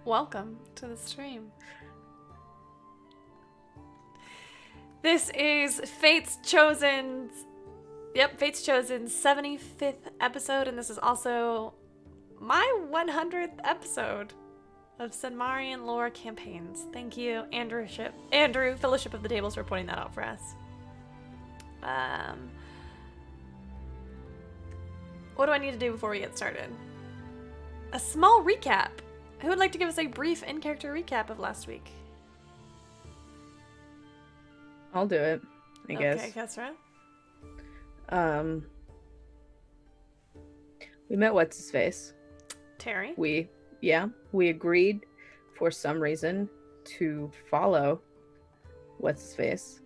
Welcome to the stream. This is Fate's Chosen's 75th episode, and this is also my 100th episode of Sedmarian lore campaigns. Thank you, Andrew, Fellowship of the Tables, for pointing that out for us. What do I need to do before we get started? A small recap. Who would like to give us a brief in-character recap of last week? I'll do it, I guess. Okay, Kesra. We met What's-His-Face. Terry. We agreed for some reason to follow What's-His-Face.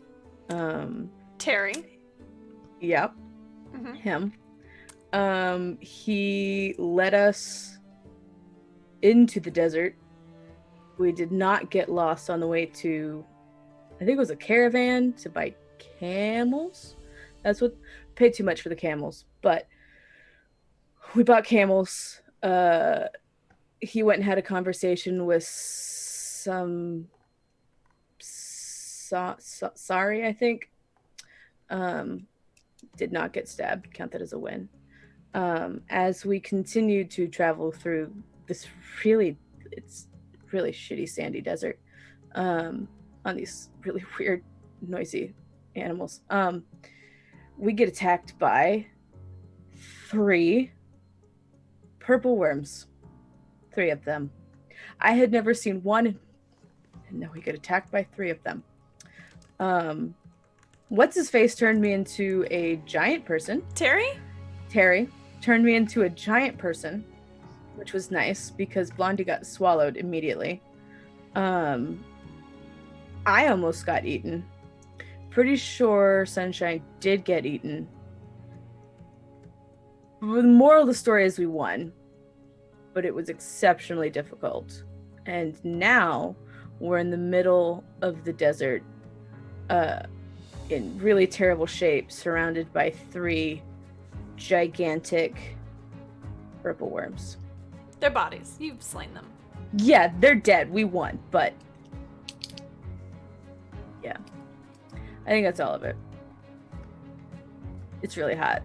Terry. Yep. Mm-hmm. Him. He led us into the desert. We did not get lost on the way to, I think it was a caravan to buy camels. That's what, paid too much for the camels, but we bought camels. He went and had a conversation with some sorry, I think. Did not get stabbed. Count that as a win. As we continued to travel through this it's really shitty sandy desert, on these really weird, noisy animals, we get attacked by 3 purple worms. 3 of them. I had never seen one, and now we get attacked by 3 of them. What's-His-Face turned me into a giant person. Terry Turned me into a giant person, which was nice because Blondie got swallowed immediately. I almost got eaten. Pretty sure Sunshine did get eaten. The moral of the story is we won, but it was exceptionally difficult. And now we're in the middle of the desert, in really terrible shape, surrounded by 3 gigantic purple worms. Their bodies. You've slain them. Yeah, they're dead. We won, but yeah. I think that's all of it. It's really hot.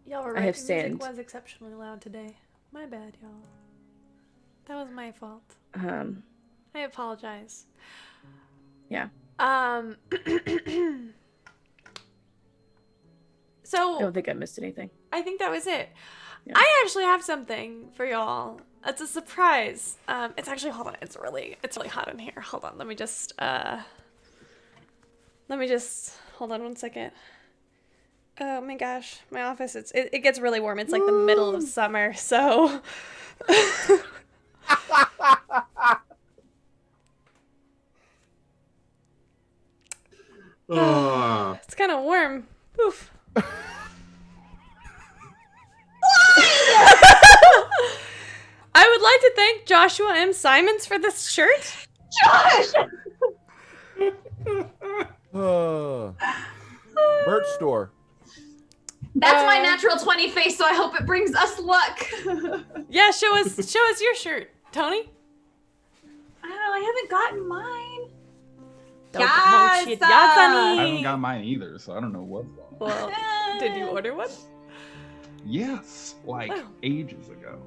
Y'all were I right. have The sand. music was exceptionally loud today. My bad, y'all. That was my fault. I apologize. Yeah. So I don't think I missed anything. I think that was it. Yeah. I actually have something for y'all. It's a surprise. It's actually, hold on, it's really hot in here. Hold on, let me just hold on one second. Oh my gosh, my office, it gets really warm. It's like the middle of summer, so it's kind of warm. Oof. I would like to thank Joshua M. Simons for this shirt. Josh! Merch store. That's my natural 20 face, so I hope it brings us luck. Yeah, show us your shirt, Tony. I don't know, I haven't gotten mine. Yes, Yes, I haven't got mine either, so I don't know what's wrong. Well, did you order one? Yes, like Wow. ages ago.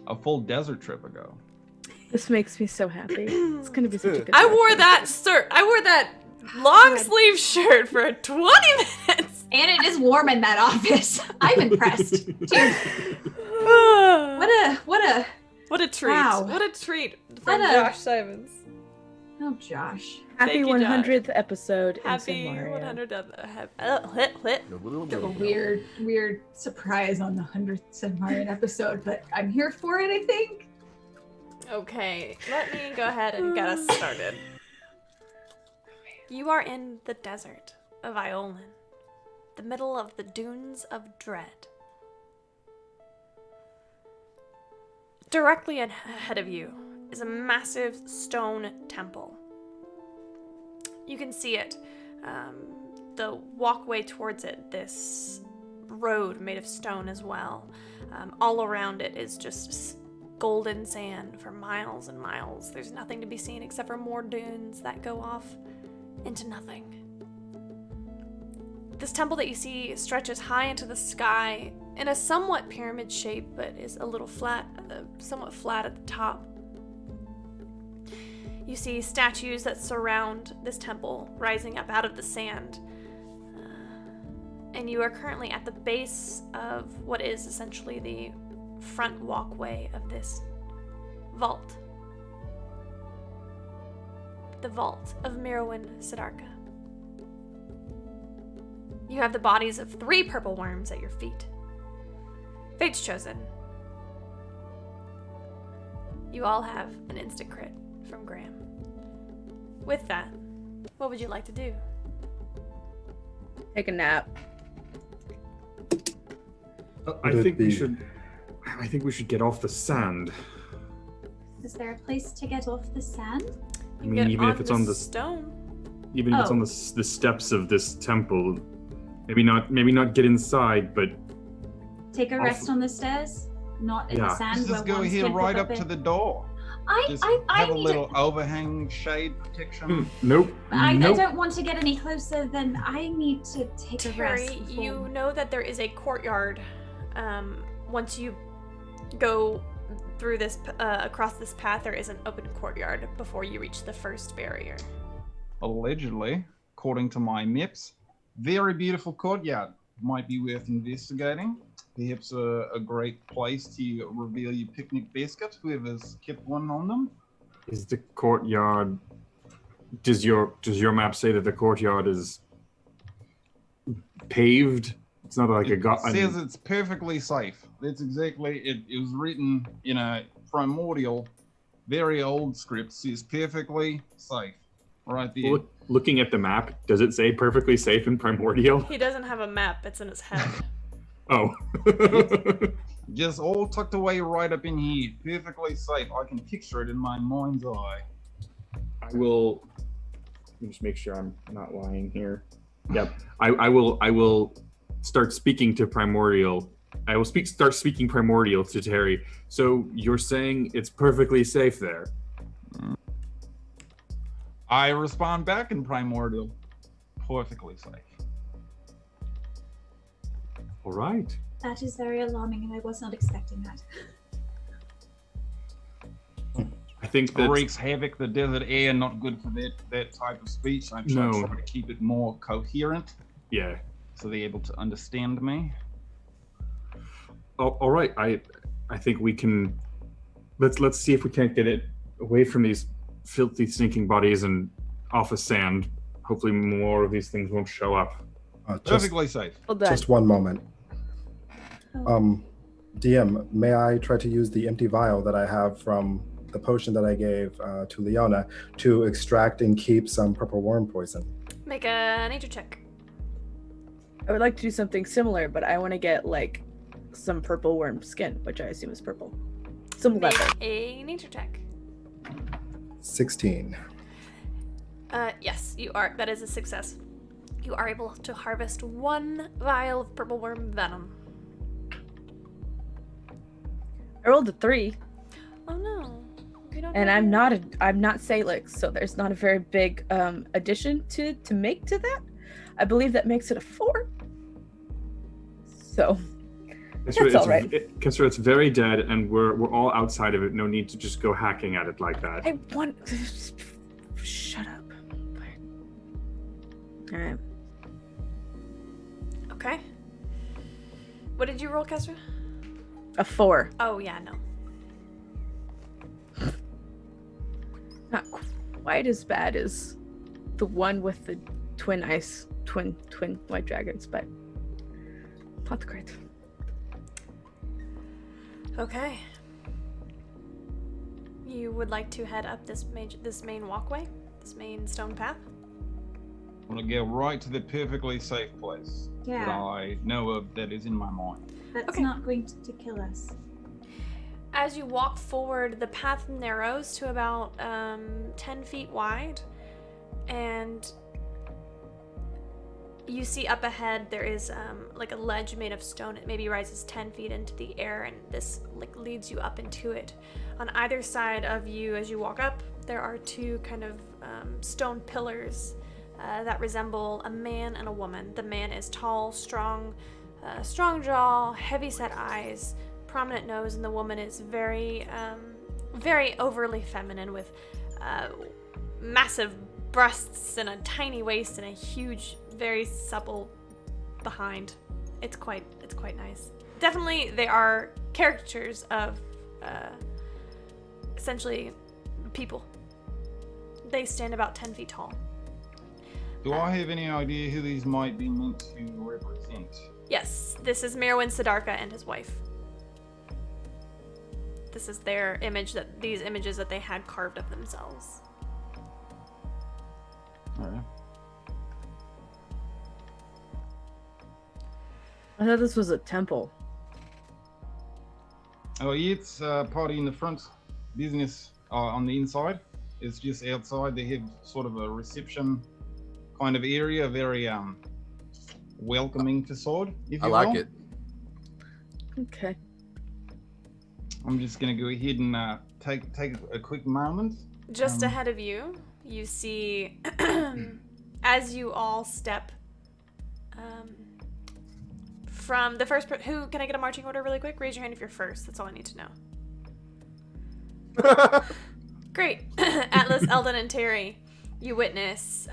A full desert trip ago. This makes me so happy. It's gonna be such a good I time. wore that long sleeve shirt for 20 minutes. And it is warm in that office. I'm impressed. Dude, what a treat. Wow. What a treat from What a- Josh Simons. oh Josh. Happy Thank you, Josh. 100th episode Happy in St. Mario. 100th. Took a weird surprise on the 100th Sedmarian episode, but I'm here for it, I think. Okay, let me go ahead and get us started. You are in the desert of Iolan, the middle of the dunes of dread. Directly ahead of you is a massive stone temple. You can see it, the walkway towards it, this road made of stone as well. All around it is just golden sand for miles and miles. There's nothing to be seen except for more dunes that go off into nothing. This temple that you see stretches high into the sky in a somewhat pyramid shape, but is a little flat, somewhat flat at the top. You see statues that surround this temple rising up out of the sand. And you are currently at the base of what is essentially the front walkway of this vault. The vault of Mirwin Siddharka. You have the bodies of 3 purple worms at your feet. Fate's chosen. You all have an instant crit from Graham. With that, what would you like to do? Take a nap. I think we should get off the sand. Is there a place to get off the sand? I mean, even if it's on the stone. Even if it's on the steps of this temple, maybe not get inside, but Take a rest on the stairs, not in the sand. Let's just go here right up to the door. Just have a little overhang shade protection. Nope. I don't want to get any closer than I need to take a rest. Terry, before. you know that there is a courtyard. Once you go through this, across this path, there is an open courtyard before you reach the first barrier. Allegedly, according to my maps, very beautiful courtyard. Might be worth investigating. Perhaps a great place to reveal your picnic basket, whoever's kept one on them. Is the courtyard... Does your map say that the courtyard is paved? It's not like It says it's perfectly safe. That's exactly it. It was written in a primordial, very old script. Says perfectly safe, right there. Looking at the map, does it say perfectly safe in primordial? He doesn't have a map, it's in his head. Oh. Just all tucked away right up in here. Perfectly safe. I can picture it in my mind's eye. Let me just make sure I'm not lying here. Yep. I will start speaking to primordial. I will start speaking primordial to Terry. So you're saying it's perfectly safe there? I respond back in primordial. Perfectly safe. All right. That is very alarming, and I was not expecting that. I think that wreaks havoc. The desert air, not good for that type of speech. I'm trying to keep it more coherent. Yeah. So they're able to understand me. Oh, all right. I think we can. Let's see if we can't get it away from these filthy, stinking bodies and off of sand. Hopefully, more of these things won't show up. Perfectly safe. Just one moment. DM, may I try to use the empty vial that I have from the potion that I gave to Leona to extract and keep some purple worm poison? Make a nature check. I would like to do something similar, but I want to get like some purple worm skin, which I assume is purple. Some leather. Make a nature check. 16. Yes, you are. That is a success. You are able to harvest 1 vial of purple worm venom. I rolled a 3. Oh no. You don't And have I'm not Salix, so there's not a very big addition to make to that. I believe that makes it a 4. So that's all right. Kessler, it's very dead, and we're all outside of it. No need to just go hacking at it like that. I want. Shut up. All right. Okay. What did you roll, Kestra? A 4. Oh yeah, no. Not quite as bad as the one with the twin white dragons, but not great. Okay. You would like to head up this main walkway, this main stone path? I want to go right to the perfectly safe place that I know of that is in my mind. That's not going to kill us. As you walk forward, the path narrows to about 10 feet wide, and You see up ahead there is like a ledge made of stone. It maybe rises 10 feet into the air, and this like leads you up into it. On either side of you as you walk up, there are two kind of stone pillars that resemble a man and a woman. The man is tall, strong jaw, heavy set eyes, prominent nose, and the woman is very overly feminine with massive breasts and a tiny waist and a huge, very supple behind. It's quite nice. Definitely, they are caricatures of essentially people. They stand about 10 feet tall. Do I have any idea who these might be meant to represent? Yes, this is Mirwin, Siddharka, and his wife. This is their these images that they had carved of themselves. Alright. I thought this was a temple. Oh, yeah, it's party in the front, business on the inside. It's just outside. They have sort of a reception kind of area, very welcoming facade, if you I like will. it. Okay. I'm just gonna go ahead and take a quick moment. Just ahead of you, you see, as you all step from the first who can I get a marching order really quick? Raise your hand if you're first. That's all I need to know. Great. Atlas, Eldon, and Terry, you witness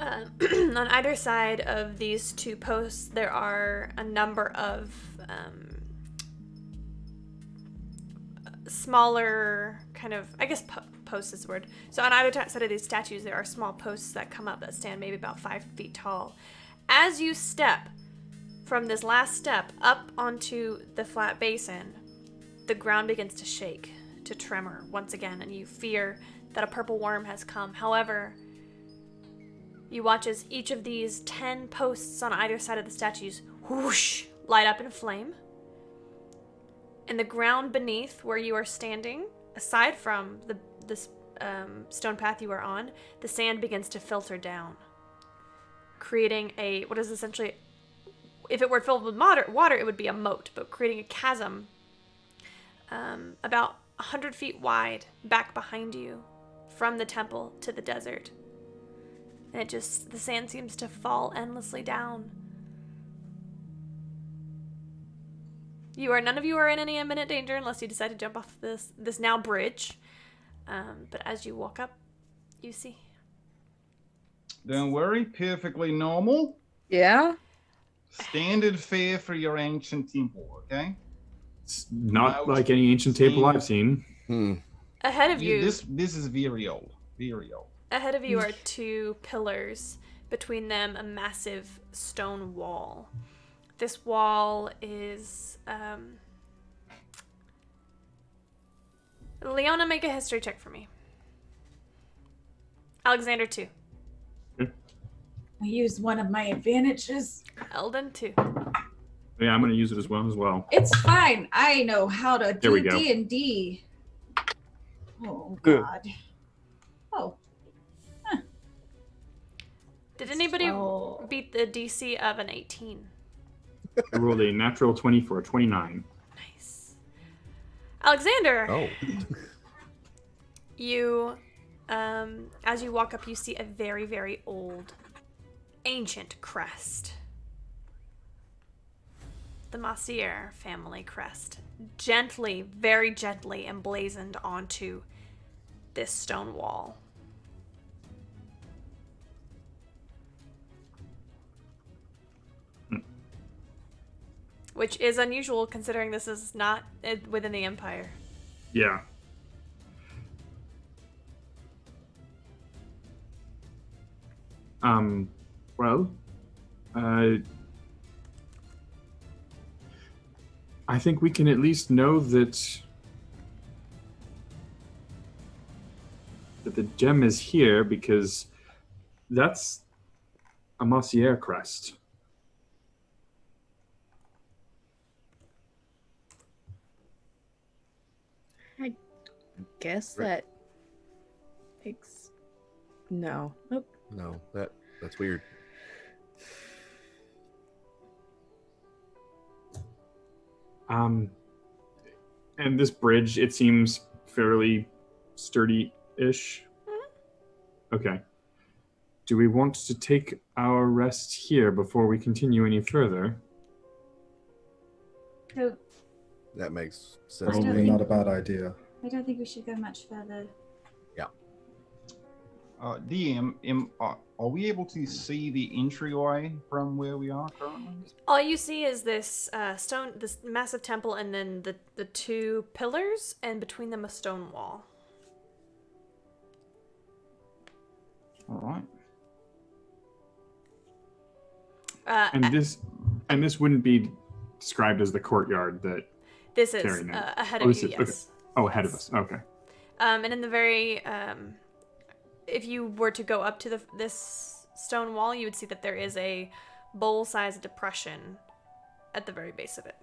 on either side of these two posts, there are a number of smaller kind of, I guess posts is the word. So on either side of these statues, there are small posts that come up that stand maybe about 5 feet tall. As you step from this last step up onto the flat basin, the ground begins to shake, to tremor once again, and you fear that a purple worm has come. However, you watch as each of these 10 posts on either side of the statues whoosh, light up in flame. And the ground beneath where you are standing, aside from the stone path you are on, the sand begins to filter down, creating what is essentially, if it were filled with water, it would be a moat, but creating a chasm about 100 feet wide back behind you from the temple to the desert. And the sand seems to fall endlessly down. None of you are in any imminent danger unless you decide to jump off this now bridge. But as you walk up, you see. Don't worry, perfectly normal. Yeah? Standard fare for your ancient temple, okay? It's not like any ancient temple I've seen. Ahead of you. This is very old. Very old. Ahead of you are two pillars. Between them, a massive stone wall. This wall is... Leona, make a history check for me. Alexander, 2. I used one of my advantages. Eldon, 2. Yeah, I'm going to use it as well. It's fine. I know how to There we do go. D&D. Oh, God. Oh. Did anybody Oh. beat the DC of an 18? I rolled a natural 20 for a 29. Nice. Alexander! Oh. You, as you walk up, you see a very, very old, ancient crest. The Massier family crest. Gently, very gently emblazoned onto this stone wall. Which is unusual considering this is not within the Empire. Yeah. Well, I think we can at least know that the gem is here because that's a Massier crest. Guess that makes... No. Nope. No, that's weird. And this bridge, it seems fairly sturdy-ish. Okay. Do we want to take our rest here before we continue any further? So That makes sense. I don't Probably think- not a bad idea. I don't think we should go much further. DM, are we able to see the entryway from where we are currently? All you see is this stone, this massive temple, and then the two pillars, and between them a stone wall. All right. And this wouldn't be described as the courtyard that. This is Terry knows. ahead Oh, of this you, is- yes. okay. Oh, ahead of us. Okay. And in the very, if you were to go up to this stone wall, you would see that there is a bowl-sized depression at the very base of it.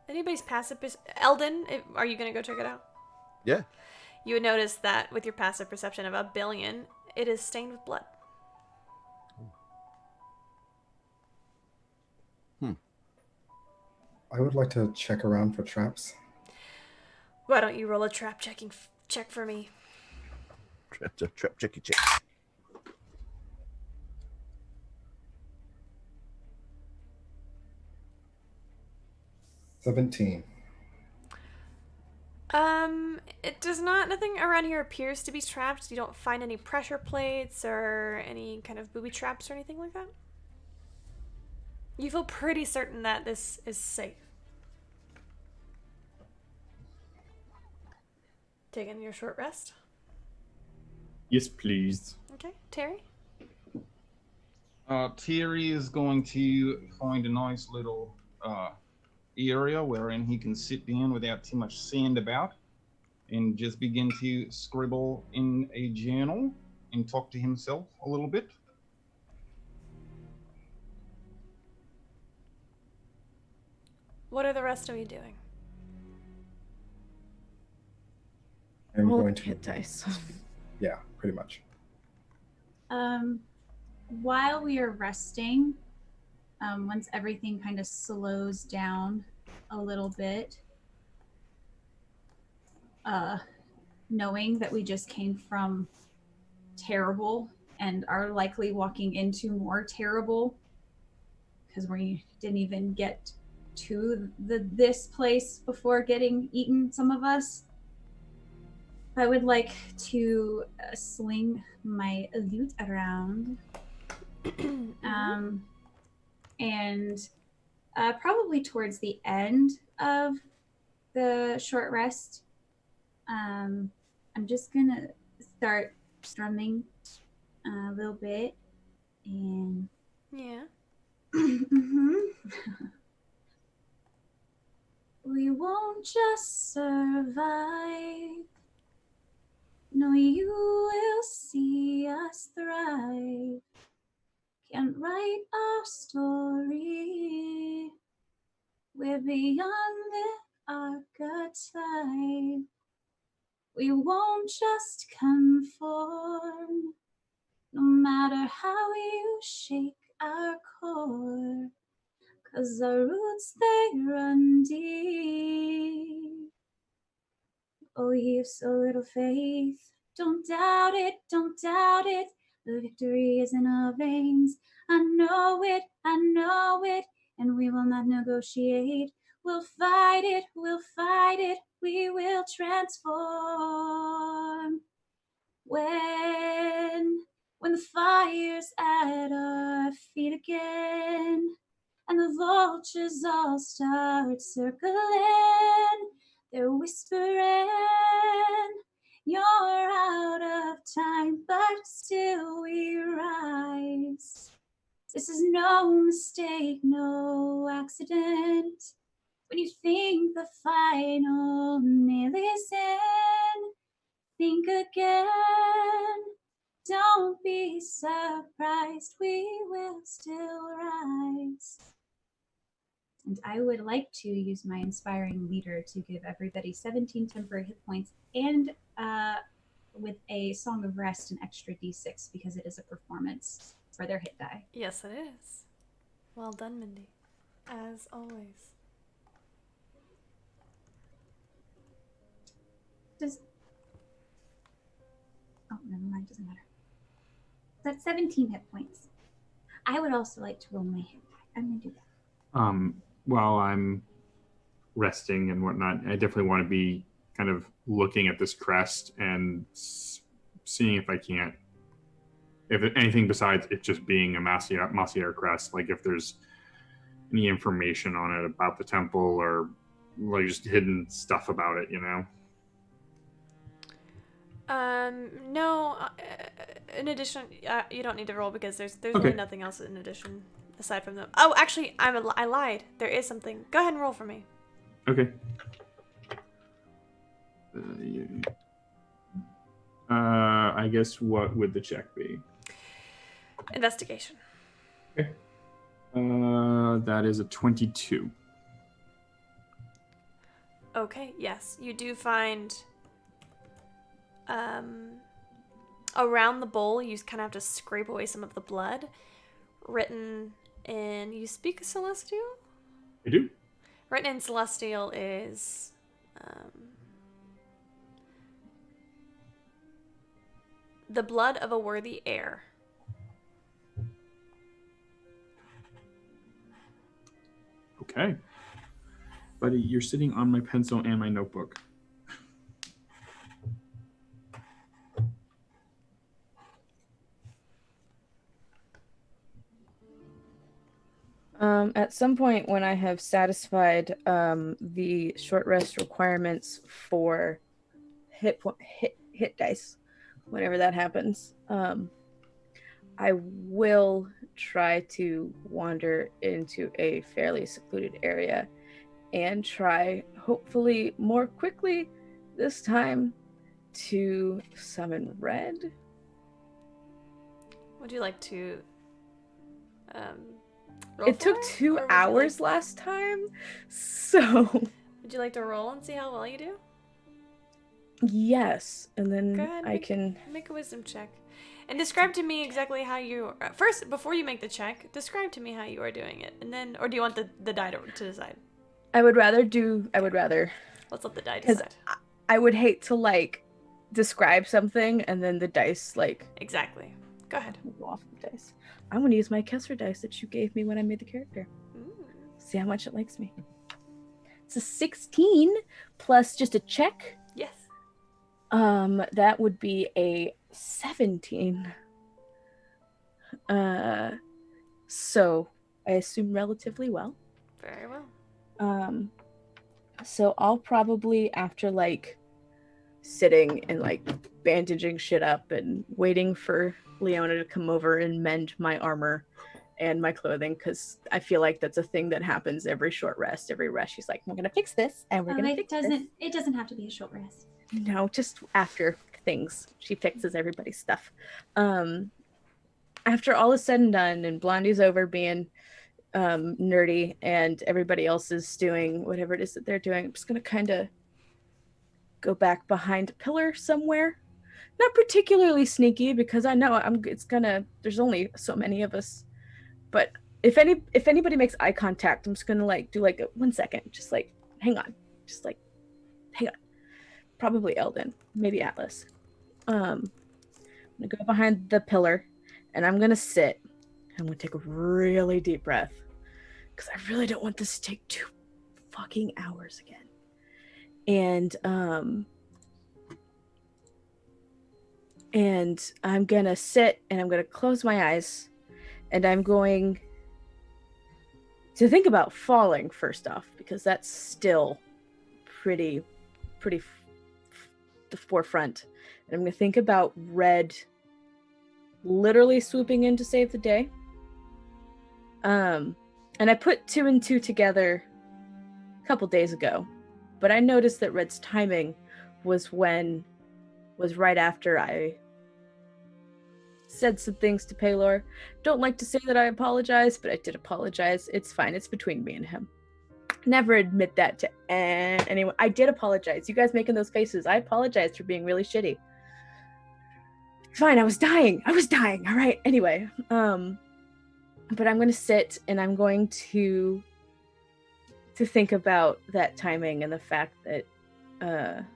Anybody's passive Eldon, are you going to go check it out? Yeah. You would notice that with your passive perception of 1 billion, it is stained with blood. I would like to check around for traps. Why don't you roll a trap check for me? Trap checky check. $17. It does not, nothing around here appears to be trapped. You don't find any pressure plates or any kind of booby traps or anything like that. You feel pretty certain that this is safe. Taking your short rest. Yes, please. Okay, Terry? Terry is going to find a nice little area wherein he can sit down without too much sand about and just begin to scribble in a journal and talk to himself a little bit. What are the rest of you doing? I'm Roll going to. hit dice. Yeah, pretty much. While we are resting, once everything kind of slows down a little bit, knowing that we just came from terrible and are likely walking into more terrible because we didn't even get to this place before getting eaten, some of us. I would like to sling my loot around. And probably towards the end of the short rest, I'm just gonna start strumming a little bit and Yeah. We won't just survive. No, you will see us thrive. Can't write our story. We're beyond the archetype. We won't just conform. No matter how you shake our core. 'Cause our roots, they run deep. Oh, you've so little faith. Don't doubt it, don't doubt it. The victory is in our veins. I know it, and we will not negotiate. We'll fight it, we will transform. When the fire's at our feet again, and the vultures all start circling, they're whispering, you're out of time, but still we rise. This is no mistake, no accident. When you think the final nail is in, think again. Don't be surprised, we will still rise. And I would like to use my inspiring leader to give everybody 17 temporary hit points and with a Song of Rest an extra d6 because it is a performance for their hit die. Yes, it is. Well done, Mindy. As always. Oh, never mind, doesn't matter. That's 17 hit points. I would also like to roll my hit die. I'm going to do that. While I'm resting and whatnot, I definitely want to be kind of looking at this crest and seeing if I can't, if anything besides it just being a Massier crest, like if there's any information on it about the temple or like just hidden stuff about it, you know? No. In addition, you don't need to roll because there's Okay. really nothing else in addition aside from them. Oh, actually, I lied. There is something. Go ahead and roll for me. Okay. I guess what would the check be? Investigation. Okay. That is a 22. Okay, yes. You do find around the bowl, you kind of have to scrape away some of the blood. Written in... You speak Celestial? I do. Written in Celestial is... the blood of a worthy heir. Okay. Buddy, you're sitting on my pencil and my notebook. At some point when I have satisfied the short rest requirements for hit dice, whenever that happens, I will try to wander into a fairly secluded area and try, hopefully more quickly this time, to summon Red. Would you like to roll It took for 2 Or would you hours like- last time, so Would you like to roll and see how well you do? yes, and then Go ahead, I can... Make a wisdom check. And describe to me exactly how you... First, before you make the check, describe to me how you are doing it. And then... Or do you want the die to decide? I would rather... Let's let the die 'Cause decide. I would hate to, like, describe something and then the dice, like... Exactly. Go ahead. Go off the dice. I'm going to use my Kessler dice that you gave me when I made the character. Ooh. See how much it likes me. It's a 16 plus just a check. Yes. That would be a 17. So I assume relatively well. Very well. So I'll probably, after like sitting and like bandaging shit up and waiting for Leona to come over and mend my armor and my clothing, because I feel like that's a thing that happens every short rest. Every rest, she's like, "We're gonna fix this, and we're gonna fix this." It doesn't have to be a short rest. No, just after things, she fixes everybody's stuff. After all is said and done, and Blondie's over being nerdy, and everybody else is doing whatever it is that they're doing, I'm just gonna kind of go back behind a pillar somewhere. Not particularly sneaky, because I know there's only so many of us. But if anybody makes eye contact, I'm just gonna like do like 1 second, just like hang on. Probably Eldon, maybe Atlas. I'm gonna go behind the pillar and I'm gonna sit. I'm gonna take a really deep breath, because I really don't want this to take 2 fucking hours again. And I'm gonna sit and I'm gonna close my eyes and I'm going to think about falling first off, because that's still pretty the forefront. And I'm gonna think about Red literally swooping in to save the day. And I put 2 and 2 together a couple days ago, but I noticed that Red's timing was right after I said some things to Paylor. Don't like to say that I apologize, but I did apologize. It's fine. It's between me and him. Never admit that to anyone. I did apologize. You guys making those faces, I apologize for being really shitty. Fine, I was dying. All right. Anyway, but I'm going to sit and I'm going to think about that timing and the fact that I'm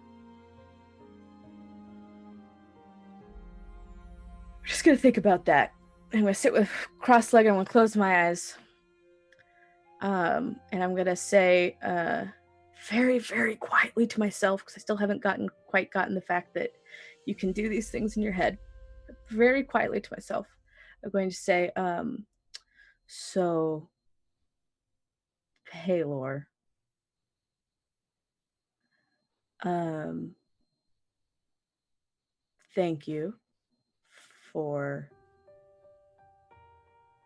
just going to think about that. I'm going to sit with cross-legged. I'm going to close my eyes. And I'm going to say very, very quietly to myself, because I still haven't quite gotten the fact that you can do these things in your head. Very quietly to myself, I'm going to say, so, Paylor, thank you for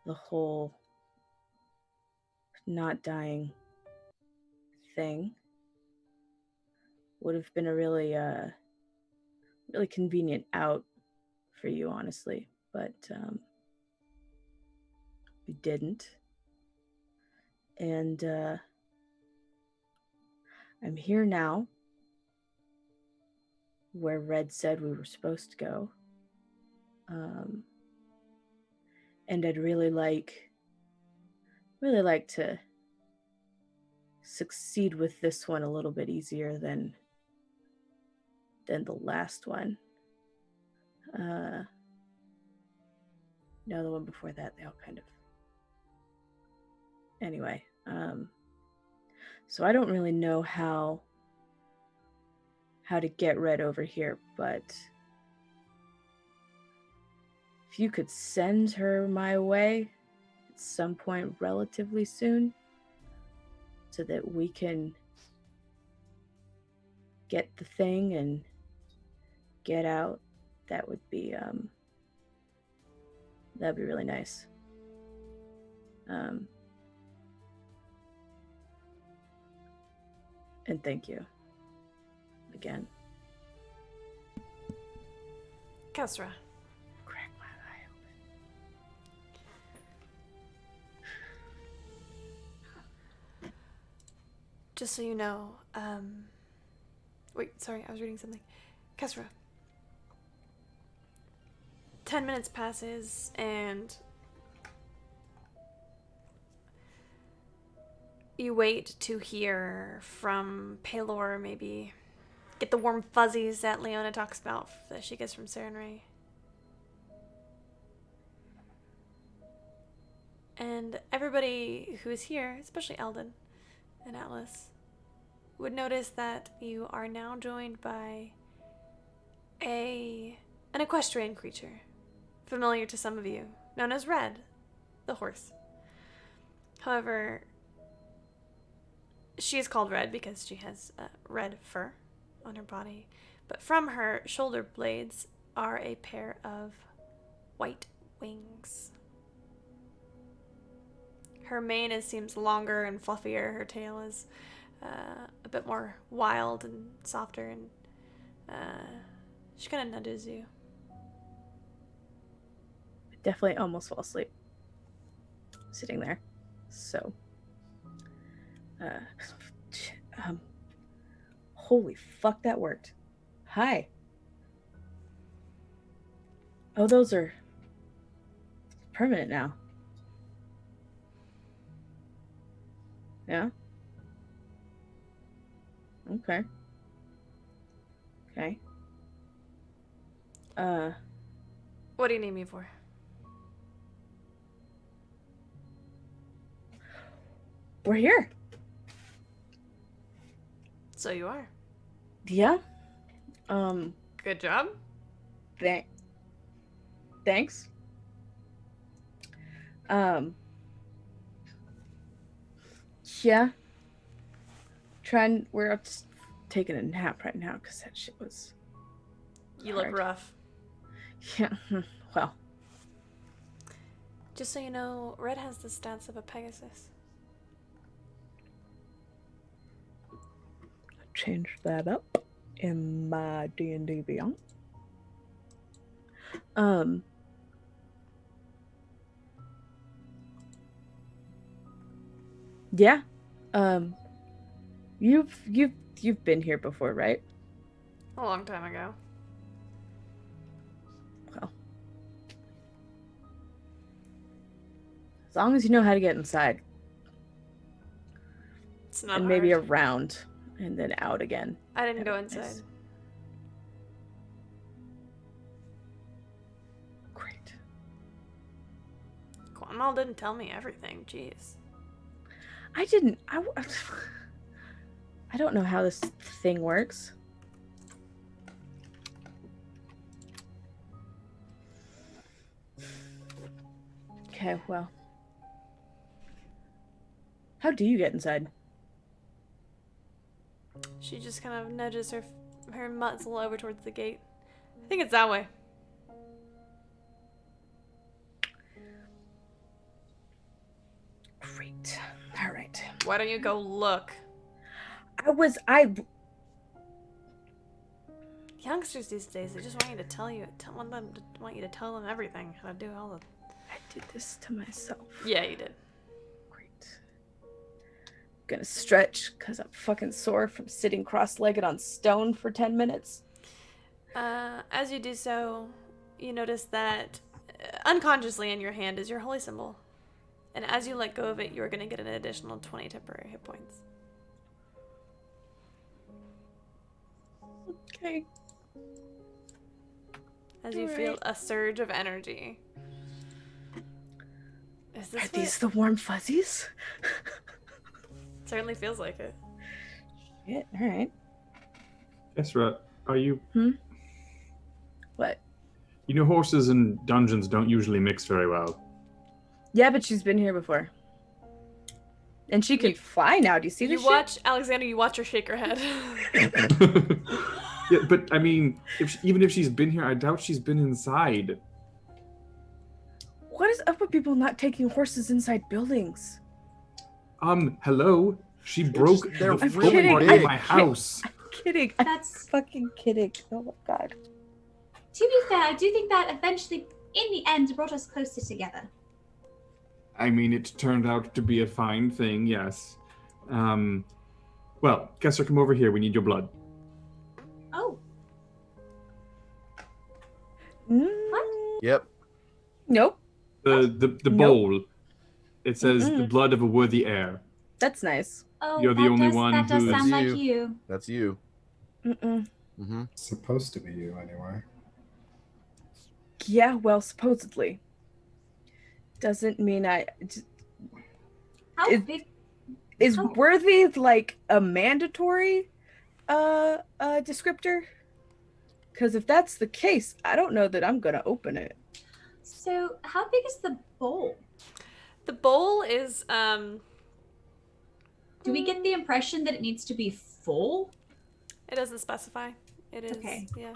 the whole not dying thing. Would have been a really convenient out for you, honestly, but you didn't. And I'm here now, where Red said we were supposed to go. And I'd really like to succeed with this one a little bit easier than the last one. No, the one before that, they all kind of... Anyway, so I don't really know how to get Red over here, but if you could send her my way at some point relatively soon, so that we can get the thing and get out, that would be that'd be really nice. And thank you again. Kesra. Crack my eye open. Just so you know, wait, sorry, I was reading something. Kesra. 10 minutes passes, and you wait to hear from Paylor, maybe get the warm fuzzies that Leona talks about that she gets from Serenray. And everybody who is here, especially Eldon and Atlas, would notice that you are now joined by an equestrian creature, familiar to some of you, known as Red, the horse. However, she is called Red because she has red fur on her body, but from her shoulder blades are a pair of white wings. Her mane seems longer and fluffier. Her tail is a bit more wild and softer, and she kind of nudges you. Definitely almost fall asleep sitting there. So, holy fuck, that worked. Hi. Oh, those are permanent now. Yeah? Okay. What do you need me for? We're here. So you are. Yeah. Good job. Thanks. Yeah. We're just taking a nap right now because that shit was You hard. look rough. Yeah. Well, Just so you know, Red has the stats of a Pegasus. change that up in my D&D Beyond. Yeah. You've been here before, right? A long time ago. Well, As long as you know how to get inside. It's not And maybe hard. around and then out again. I didn't go That'd be inside. nice. Great. Quamal didn't tell me everything. Jeez. I didn't. I don't know how this thing works. Okay, well. How do you get inside? She just kind of nudges her muzzle over towards the gate. I think it's that way. Great. All right. Why don't you go look? Youngsters these days, they just want you to want you to tell them everything, how to do all the. I did this to myself. Yeah, you did. Great. Gonna stretch because I'm fucking sore from sitting cross-legged on stone for 10 minutes. As you do so, you notice that unconsciously in your hand is your holy symbol. And as you let go of it, you're going to get an additional 20 temporary hit points. Okay. As you feel a surge of energy. Is this Are what these the warm fuzzies? it certainly feels like it. Shit, alright. Esra, are you? What? You know, horses and dungeons don't usually mix very well. Yeah, but she's been here before. And she can fly now. Do you see this shit? watch, Alexander, you watch her shake her head. Yeah, but I mean, even if she's been here, I doubt she's been inside. What is up with people not taking horses inside buildings? Hello? She broke they're the really front part big. of my house. Kidding. That's I'm fucking kidding. Oh my god. to be fair. I do think that eventually, in the end, brought us closer together. I mean, it turned out to be a fine thing, yes. Well, Kessler, come over here. We need your blood. Oh, Yep. Nope. The Nope. bowl. It says the blood of a worthy heir. That's nice. oh, You're the that only does, one that does who's- sound like You. you. That's you. Mm-mm. Mm-hmm. Supposed to be you, anyway. Yeah, well, supposedly. Doesn't mean How It- big? Is Oh. worthy like a mandatory descriptor? Because if that's the case, I don't know that I'm gonna open it. So, how big is the bowl? The bowl is, Do we get the impression that it needs to be full? it doesn't specify. It is, Okay. yeah.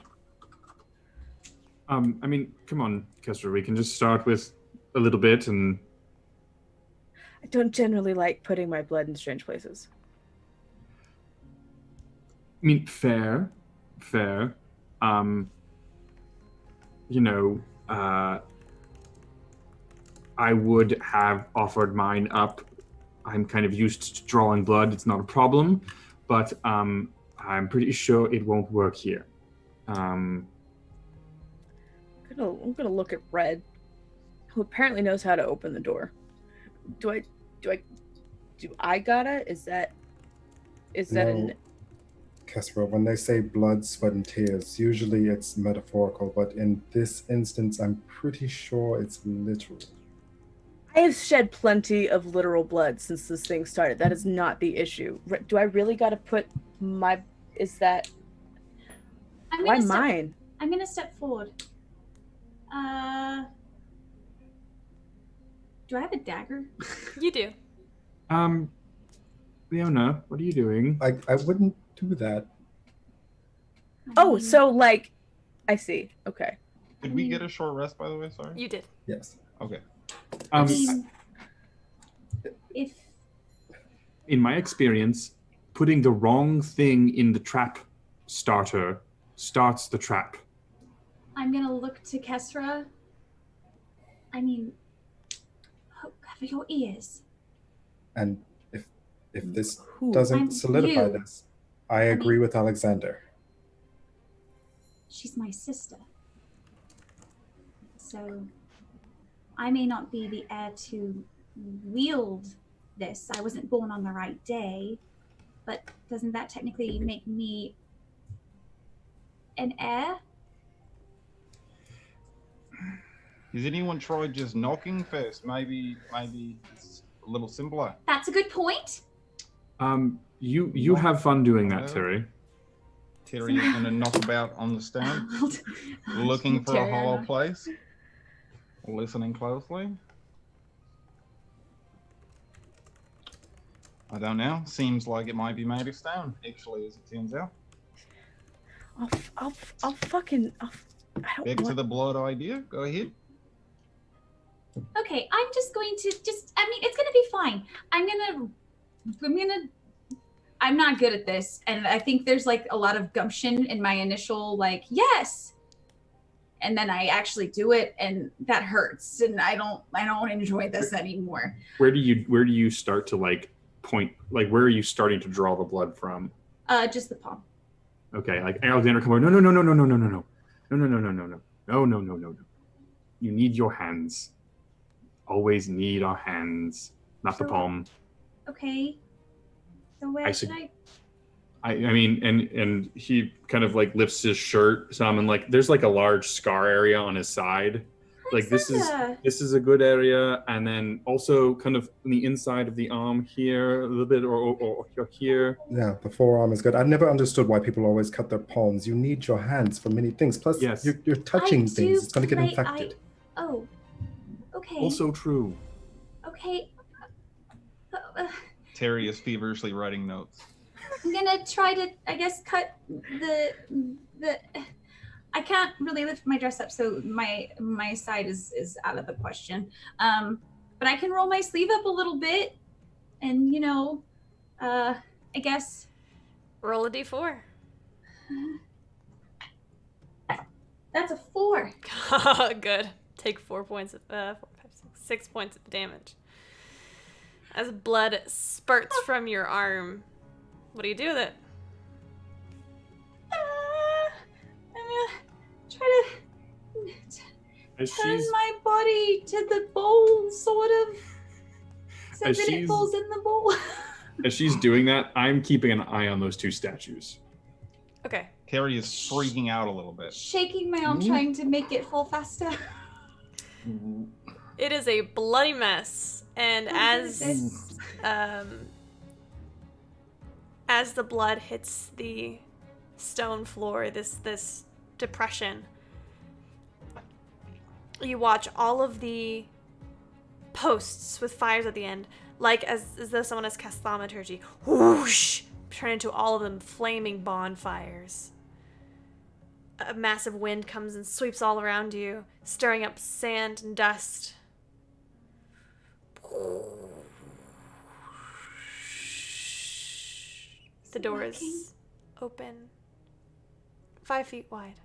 I mean, come on, Kessler. We can just start with a little bit and... I don't generally like putting my blood in strange places. I mean, fair. You know, I would have offered mine up. I'm kind of used to drawing blood. It's not a problem, but I'm pretty sure it won't work here. I'm gonna look at Red, who apparently knows how to open the door. Do I gotta? Is that No. an Kesper, when they say blood, sweat, and tears, usually it's metaphorical, but in this instance, I'm pretty sure it's literal. I have shed plenty of literal blood since this thing started. That is not the issue. Do I really gotta put my? Is that I'm why gonna step, mine? I'm gonna step forward. Do I have a dagger? You do. Leona, what are you doing? I wouldn't do that. Oh, mean, so like, I see. Okay. Did we get a short rest, by the way? Sorry. You did. Yes. Okay. I mean, if In my experience, putting the wrong thing in the trap starter starts the trap. I'm gonna look to Kesra. I mean, cover your ears. And if this Who? doesn't I'm solidify you. this, I agree with Alexander. She's my sister. So I may not be the heir to wield this. I wasn't born on the right day, but doesn't that technically make me an heir? Has anyone tried just knocking first? Maybe it's a little simpler. That's a good point. You have fun doing that, Terry. Terry is going to knock about on the stone, looking for a hollow place, listening closely. I don't know. Seems like it might be made of stone, actually, as it turns out. I don't Back to the blood idea. Go ahead. Okay, I'm just going to it's gonna be fine. I'm not good at this, and I think there's like a lot of gumption in my initial like yes, and then I actually do it, and that hurts, and I don't enjoy this anymore. Where do you start to like point? Like where are you starting to draw the blood from? Just the palm. Okay, like Alexander, come on! No! You need your hands. Always need our hands, not the palm. Okay. So where should I mean, and he kind of like lifts his shirt some, and like there's like a large scar area on his side. Like this is a good area, and then also kind of on the inside of the arm here a little bit, or here. Yeah, the forearm is good. I never understood why people always cut their palms. You need your hands for many things. Plus, yes. you're touching things. It's going to get infected. Okay. Also true. Okay. Terry is feverishly writing notes. I'm gonna try to, I guess, cut the. I can't really lift my dress up, so my side is out of the question. But I can roll my sleeve up a little bit, and I guess. Roll a d4. That's a 4. Good. Take 4 points of 6 points of damage. As blood spurts from your arm, what do you do with it? Try to turn my body to the bowl, sort of. So that it falls in the bowl. As she's doing that, I'm keeping an eye on those two statues. Okay. Terry is freaking out a little bit. Shaking my arm, trying to make it fall faster. It is a bloody mess, and as the blood hits the stone floor, this depression, you watch all of the posts with fires at the end, like as though someone has cast thaumaturgy, whoosh, turn into all of them flaming bonfires. A massive wind comes and sweeps all around you, stirring up sand and dust. The door is open, 5 feet wide.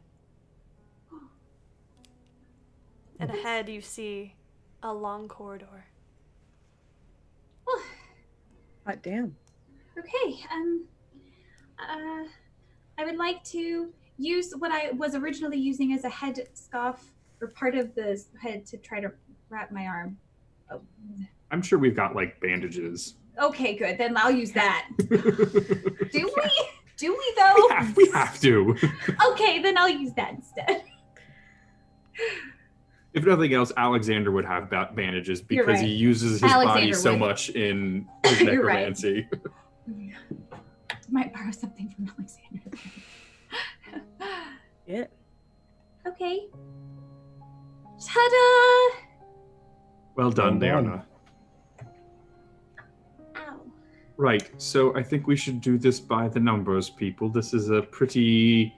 And ahead you see a long corridor. Hot damn. Okay, I would like to use what I was originally using as a head scarf, or part of the head, to try to wrap my arm. Oh. I'm sure we've got like bandages. Okay, good. Then I'll use that. Do we? Do we though? We have to. Okay, then I'll use that instead. If nothing else, Alexander would have bandages because he uses his body so much in his necromancy. Right. Might borrow something from Alexander. Yeah. Okay. Ta-da! Well done, Leona. Ow. Right, so I think we should do this by the numbers, people. This is a pretty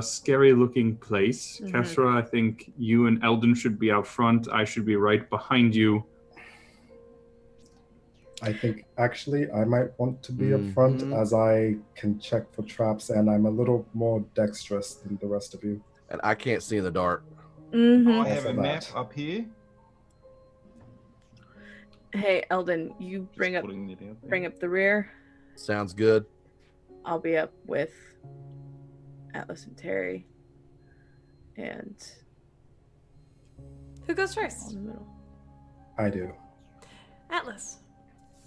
scary-looking place. Mhm. Kesra, I think you and Eldon should be out front. I should be right behind you. I think actually I might want to be up front, as I can check for traps and I'm a little more dexterous than the rest of you. And I can't see in the dark. I have a map up here. Hey, Eldon, you bring up the rear. Sounds good. I'll be up with Atlas and Terry. And Who goes first? in the middle. I do. Atlas.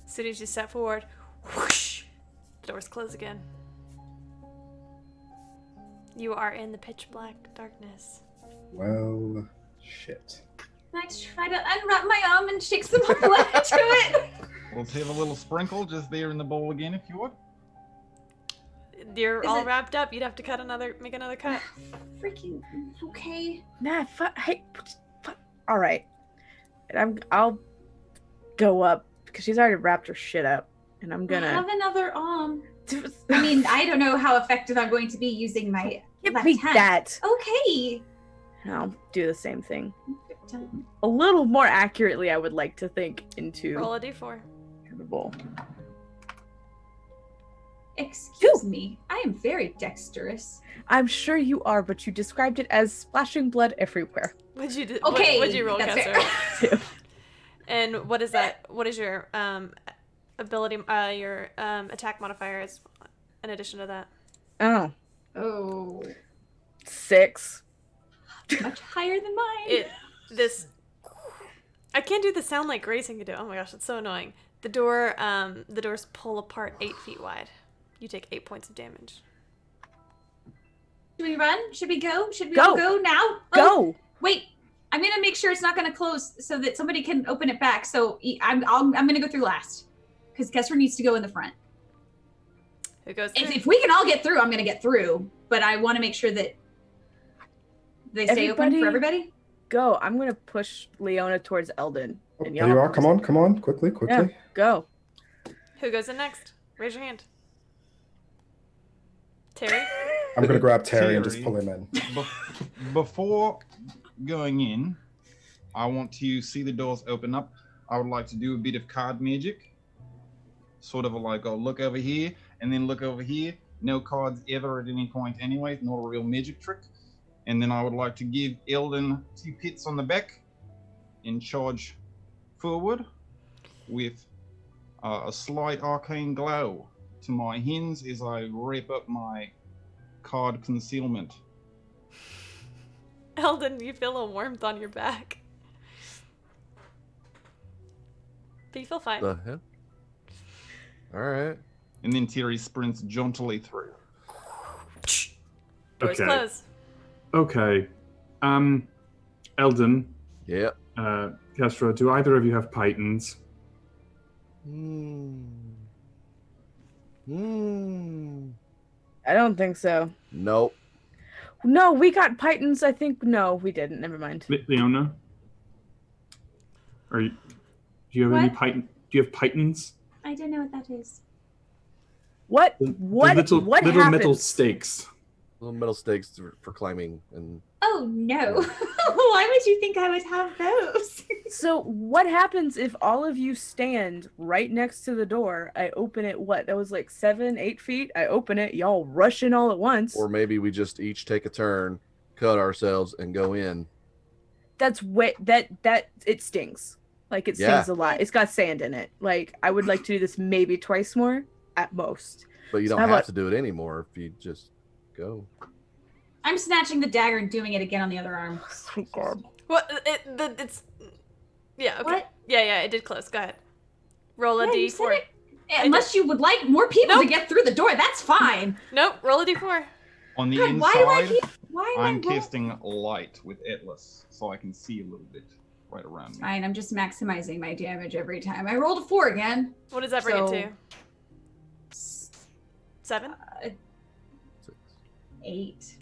As soon as you step forward, whoosh, the doors close again. You are in the pitch black darkness. Well, shit. I try to unwrap my arm and shake some more blood into it. Let's have a little sprinkle just there in the bowl again, if you would. You're Is all it- wrapped up. You'd have to make another cut. Freaking okay. Nah, hey, all right. I'll go up because she's already wrapped her shit up, and I'm I gonna have another arm. I mean, I don't know how effective I'm going to be using my give left me hand. that. Okay. And I'll do the same thing. A little more accurately, I would like to think into Roll a d4. the bowl. Excuse me. I am very dexterous. I'm sure you are, but you described it as splashing blood everywhere. What'd you do? Okay, What'd you roll, that's Kessler? fair. And what is that? What is your ability? Your attack modifier is in addition to that. Oh, Oh, 6. much higher than mine. I can't do the sound like Grayson can do. Oh my gosh, it's so annoying. The doors pull apart 8 feet wide. You take 8 points of damage. Should we run? Should we go? Should we Go. all go now? Oh, Go! wait. I'm gonna make sure it's not gonna close so that somebody can open it back. So I'm gonna go through last because Kessler needs to go in the front. Who goes through? If we can all get through, I'm gonna get through. But I want to make sure that they stay open for everybody. Go. I'm gonna push Leona towards Eldon. Oh, And there you y'all are. Come on. Quickly. Yeah, go. Who goes in next? Raise your hand. Terry? I'm going to grab Terry and just Terry. pull him in. Before going in, I want to see the doors open up. I would like to do a bit of card magic. Sort of like, I'll look over here and then look over here. No cards ever at any point anyway, not a real magic trick. And then I would like to give Eldon 2 pits on the back and charge forward with a slight arcane glow to my hands as I wrap up my card concealment. Eldon, you feel a warmth on your back. But you feel fine. The hell? All right. And then Terry sprints jauntily through. Doors Okay. close. Okay. Eldon, Yep. Kestra, do either of you have pythons? I don't think so. Nope. No, we got pythons. I think no, we didn't. Never mind. Leona? Do you have any What? python? Do you have pythons? I don't know what that is. What? The What? little What metal happened? stakes. Little metal stakes for climbing and Oh no. Why would you think I would have those? So what happens if all of you stand right next to the door? I open it. What? That was like 7, 8 feet. I open it. Y'all rush in all at once. or maybe we just each take a turn, cut ourselves, and go in. That's way that it stings. Like it Yeah. stings a lot. It's got sand in it. Like I would like to do this maybe twice more at most. But you So don't how have about- to do it anymore if you just go. I'm snatching the dagger and doing it again on the other arm. Sweet God. What? It's. Yeah, okay. What? Yeah, it did close. Go ahead. Roll a Yeah, you said d4. it. Unless you would like more people Nope. to get through the door, that's fine. Nope, roll a d4. On the God, why do I inside, keep? Why am I'm I roll- casting light with Atlas so I can see a little bit right around me. Fine, I'm just maximizing my damage every time. I rolled a 4 again. What does that bring So- it to? 7? 8.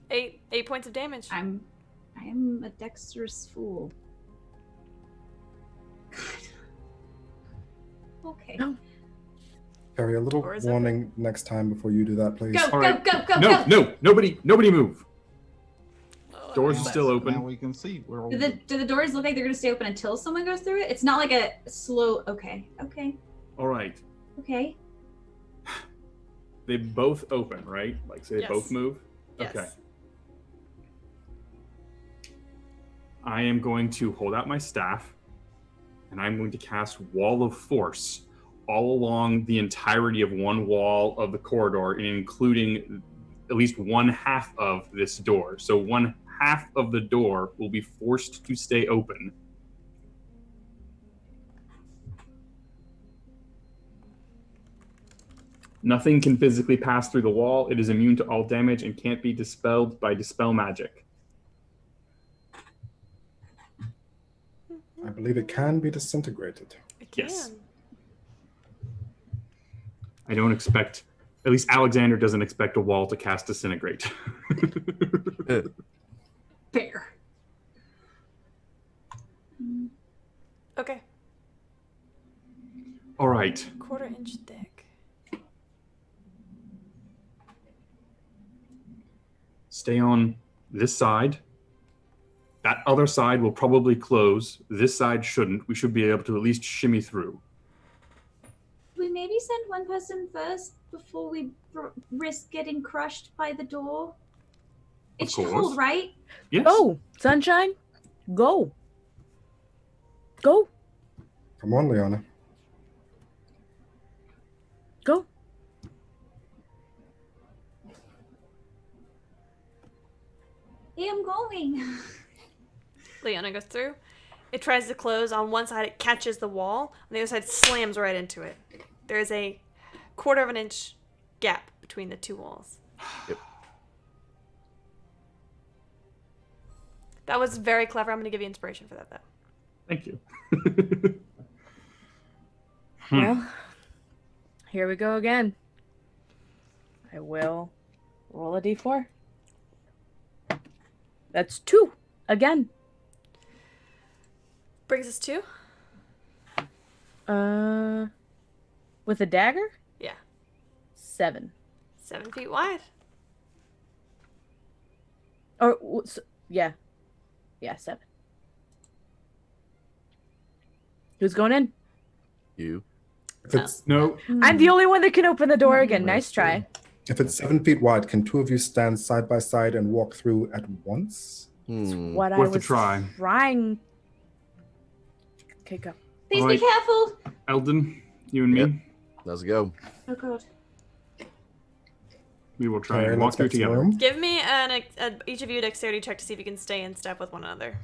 8 points of damage. I am a dexterous fool. God. Okay. No. Terry, a little Or is it- warning next time before you do that, please. Go, All go, right. go, go, No, go. nobody move. Oh, Doors no. are still Now open. we can see. We're all Do the doors look like they're gonna stay open until someone goes through it? It's not like a slow. Okay. All right. They both open, right? Like, so they Yes. both move? Yes. Okay. I am going to hold out my staff, and I'm going to cast Wall of Force all along the entirety of one wall of the corridor, and including at least one half of this door. So one half of the door will be forced to stay open. Nothing can physically pass through the wall. It is immune to all damage and can't be dispelled by dispel magic. I believe it can be disintegrated. It can. Yes. I don't expect, at least Alexander doesn't expect a wall to cast disintegrate. Fair. Okay. All right. 1/4 inch thick. Stay on this side. That other side will probably close. This side shouldn't. We should be able to at least shimmy through. We maybe send one person first before we risk getting crushed by the door. It Of should course. hold, right? Yes. Go, Sunshine. Go. Go. Come on, Leona. Go. Hey, I'm going. Leona goes through. It tries to close. On one side, it catches the wall. On the other side, slams right into it. There is a 1/4 inch gap between the two walls. Yep. That was very clever. I'm going to give you inspiration for that, though. Thank you. Well, here we go again. I will roll a d4. That's 2 again. Brings us to? With a dagger? Yeah. 7. 7 feet wide. Or yeah. Yeah, 7. Who's going in? You. If it's No. I'm the only one that can open the door again. Nice try. if it's 7 feet wide, can 2 of you stand side by side and walk through at once? What I Worth a was try. trying. Okay, go. Please Alright. be careful. Eldon, you and me, Yep. Let's go. Oh god. we will try Okay, and walk let's through get to the together. room. Give me each of you a dexterity check to see if you can stay in step with one another.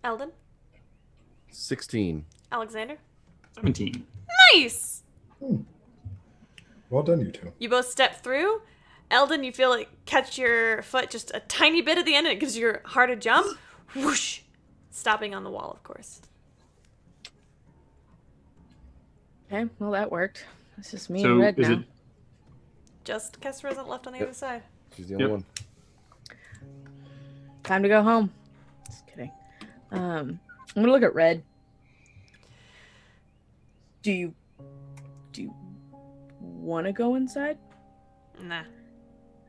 Eldon? 16. Alexander? 17. Nice! Well done, you two. You both step through. Eldon, you feel it catch your foot just a tiny bit at the end, and it gives your heart a jump. Whoosh! Stopping on the wall, of course. Okay, well that worked. It's just me So and Red is now. it Just Kessler isn't left on the Yep. other side. She's the only Yep. one. Time to go home. Just kidding. I'm gonna look at Red. Do you want to go inside? Nah.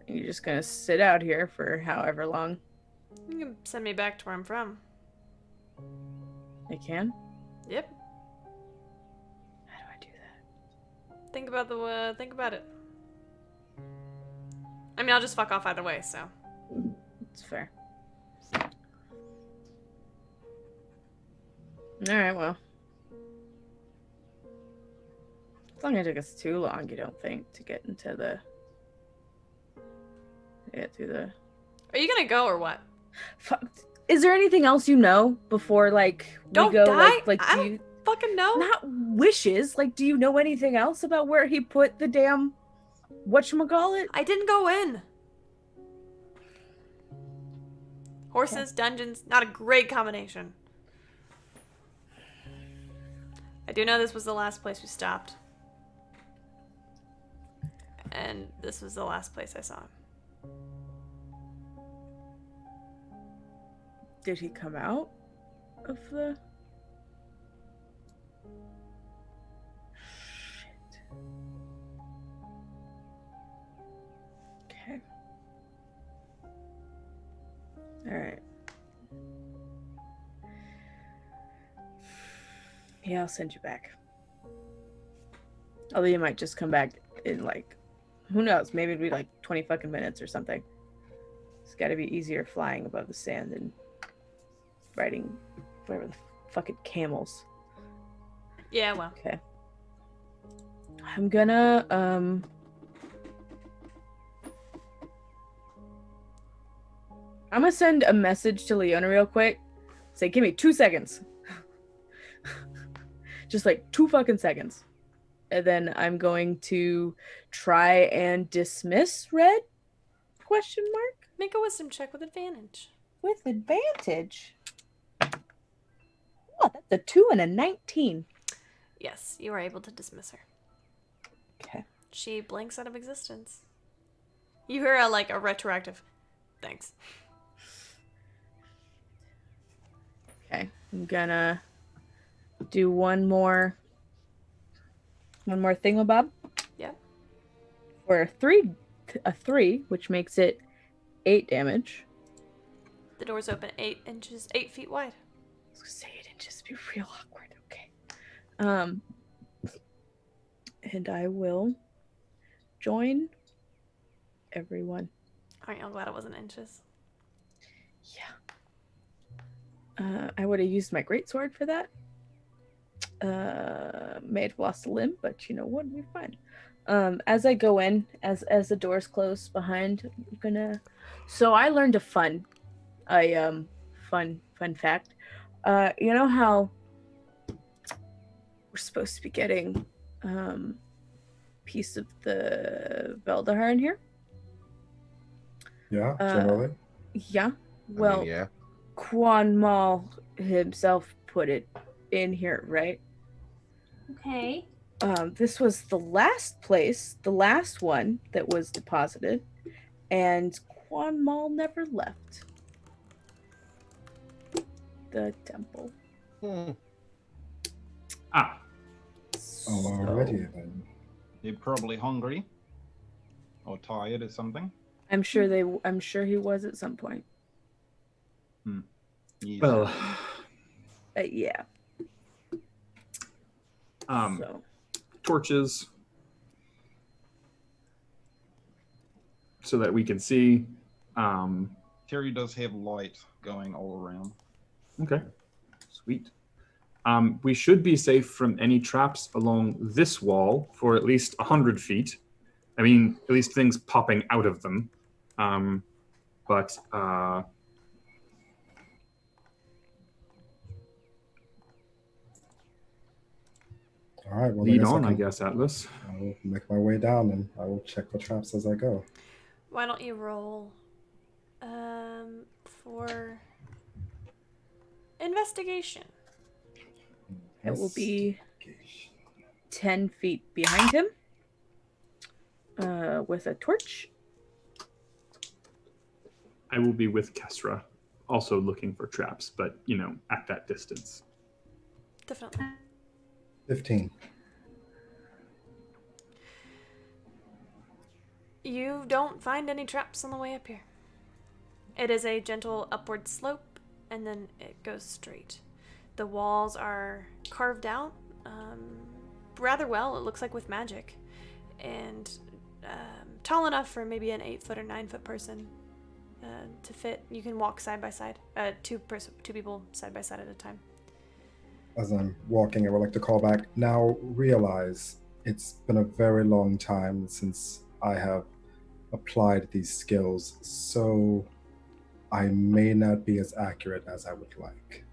You're just gonna sit out here for however long You can send me back to where I'm from. I can. Yep. How do I do that? Think about it. I mean, I'll just fuck off either way, so. It's fair. All right, well. It's not gonna take us too long, you don't think, to get into the. Get through the. Are you gonna go or what? Fuck. Is there anything else you know before, like, Don't we go? die? Like, I do don't you fucking know. not wishes? Like, do you know anything else about where he put the damn whatchamacallit? I didn't go in. Horses, dungeons, not a great combination. I do know this was the last place we stopped. And this was the last place I saw him. Did he come out of the? Shit. Okay. All right. Yeah, I'll send you back. Although you might just come back in like, who knows? Maybe it'd be like 20 fucking minutes or something. It's got to be easier flying above the sand than riding whatever the fucking camels. Yeah, well. Okay. I'm gonna I'm gonna send a message to Leona real quick Say, give me 2 seconds. Just like 2 fucking seconds. And then I'm going to try and dismiss Red? Question mark? Make a wisdom check with advantage. With advantage. Oh, that's a 2 and a 19. Yes, you are able to dismiss her. Okay. She blinks out of existence. You hear a retroactive thanks. Okay. I'm gonna do one more thingamabob. Yeah. For a 3, which makes it 8 damage. The door's open 8 feet wide. I was gonna say 8 inches, be real awkward. Okay. And I will join everyone. Aren't y'all glad it wasn't inches? Yeah. I would have used my greatsword for that. May have lost a limb, but you know what? We're fine. As I go in, as the doors close behind, I'm gonna. So I learned a fun fact. You know how we're supposed to be getting piece of the Veldahar in here? Yeah, generally. Yeah. Well, yeah. Quan Mal himself put it in here, right? Okay. This was the last one that was deposited, and Quan Mal never left the temple. Alrighty then. They're probably hungry or tired or something. I'm sure he was at some point. Yes. Well, Yeah. So. torches so that we can see. Terry does have light going all around. Okay, sweet. We should be safe from any traps along this wall for at least 100 feet. I mean, at least things popping out of them. But All right, well, lead on, I guess, Atlas. I will make my way down and I will check the traps as I go. Why don't you roll for investigation? It will be 10 feet behind him with a torch. I will be with Kesra, also looking for traps, but, at that distance. Definitely. 15. You don't find any traps on the way up here. It is a gentle upward slope, and then it goes straight. The walls are carved out rather well, it looks like with magic, and tall enough for maybe an 8-foot or 9-foot person to fit. You can walk side by side, two people side by side at a time. As I'm walking, I would like to call back. Now realize it's been a very long time since I have applied these skills, so I may not be as accurate as I would like.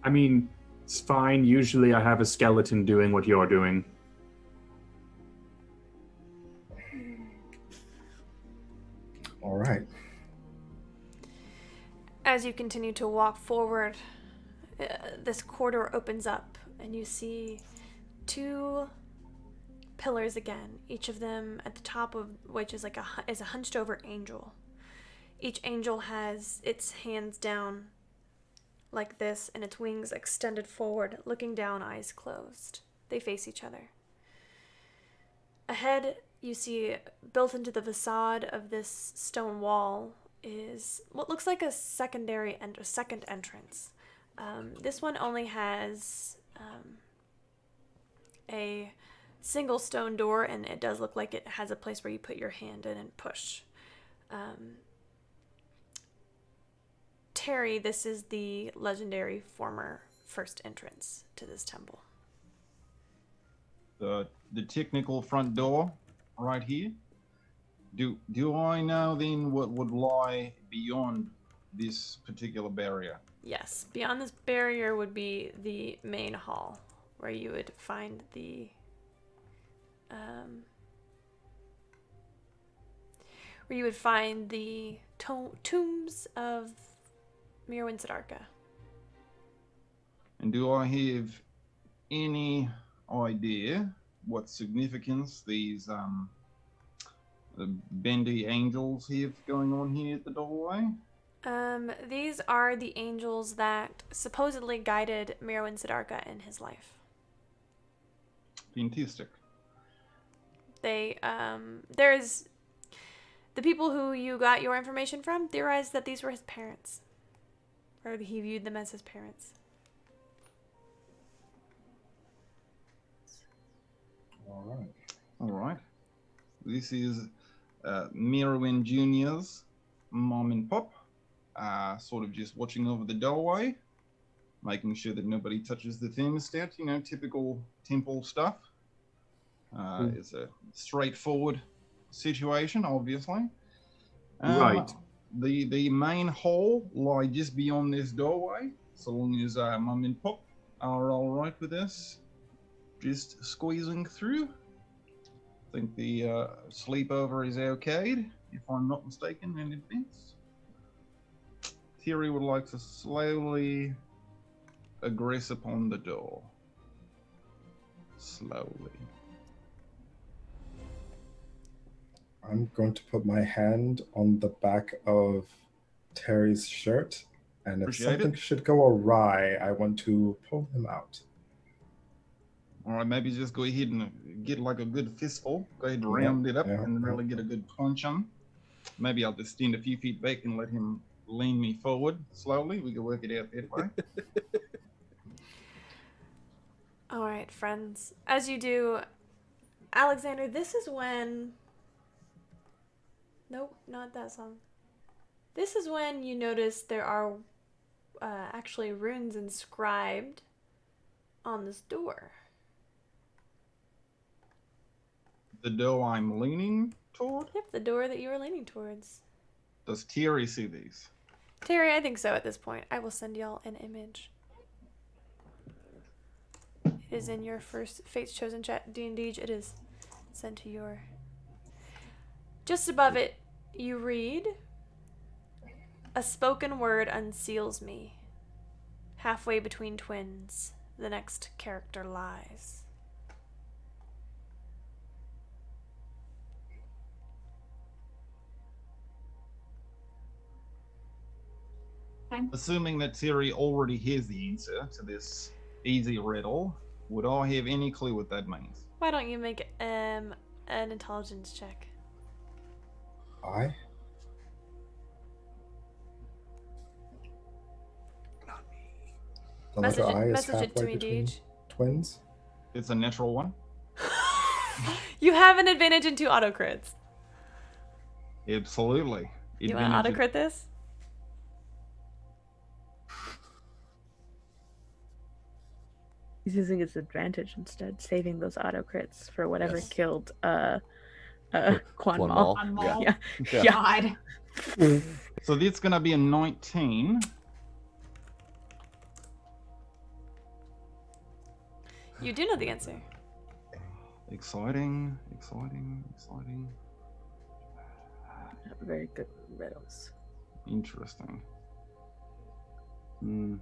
I mean, it's fine. Usually I have a skeleton doing what you're doing. All right. As you continue to walk forward, this corridor opens up, and you see 2 pillars again, each of them at the top of which is a hunched over angel. Each angel has its hands down like this and its wings extended forward, looking down, eyes closed. They face each other. Ahead, you see built into the facade of this stone wall is what looks like a second entrance. This one only has a single stone door, and it does look like it has a place where you put your hand in and push. Terry, this is the legendary former first entrance to this temple. The technical front door right here. Do I know then what would lie beyond this particular barrier. Yes, beyond this barrier would be the main hall, where you would find the tombs of Mirwin Siddharka. And do I have any idea what significance these the bendy angels have going on here at the doorway? These are the angels that supposedly guided Mirwin Siddharka in his life. Fantastic. They, there's the people who you got your information from theorized that these were his parents, or he viewed them as his parents. All right. This is Mirwin Jr.'s mom and pop, sort of just watching over the doorway, making sure that nobody touches the thermostat, you know, typical temple stuff. It's a straightforward situation, obviously. Right. The main hall lie just beyond this doorway, so long as mum and pop are all right with this. Just squeezing through. I think the sleepover is okayed, if I'm not mistaken, in advance. Thierry would like to slowly aggress upon the door. Slowly. I'm going to put my hand on the back of Terry's shirt, and if Appreciate something it. should go awry, I want to pull him out. All right, maybe just go ahead and get like a good fistful. Go ahead and round it up and really get a good punch on. Maybe I'll just stand a few feet back and let him lean me forward slowly. We can work it out that way. All right, friends. As you do, Alexander, this is when... Nope, not that song. This is when you notice there are actually runes inscribed on this door. The door I'm leaning toward? Yep, the door that you were leaning towards. Does Thierry see these? Terry, I think so at this point. I will send y'all an image. It is in your first Fate's Chosen chat, D&D. It is sent to your... Just above it, you read, "A spoken word unseals me. Halfway between twins, the next character lies." Assuming that Thierry already has the answer to this easy riddle, would I have any clue what that means? Why don't you make an intelligence check? I? The letter I is Message it to halfway me, between Deej. twins? It's a natural one. You have an advantage in 2 auto crits. Absolutely. You want to auto crit this? He's using his advantage instead, saving those auto crits for whatever Yes. killed Quan Quan Mall. Mall. On Yeah. Maul. Yeah. Yeah. God. So that's going to be a 19. You do know the answer. Exciting, exciting, exciting. Very good riddles. Interesting. Hmm.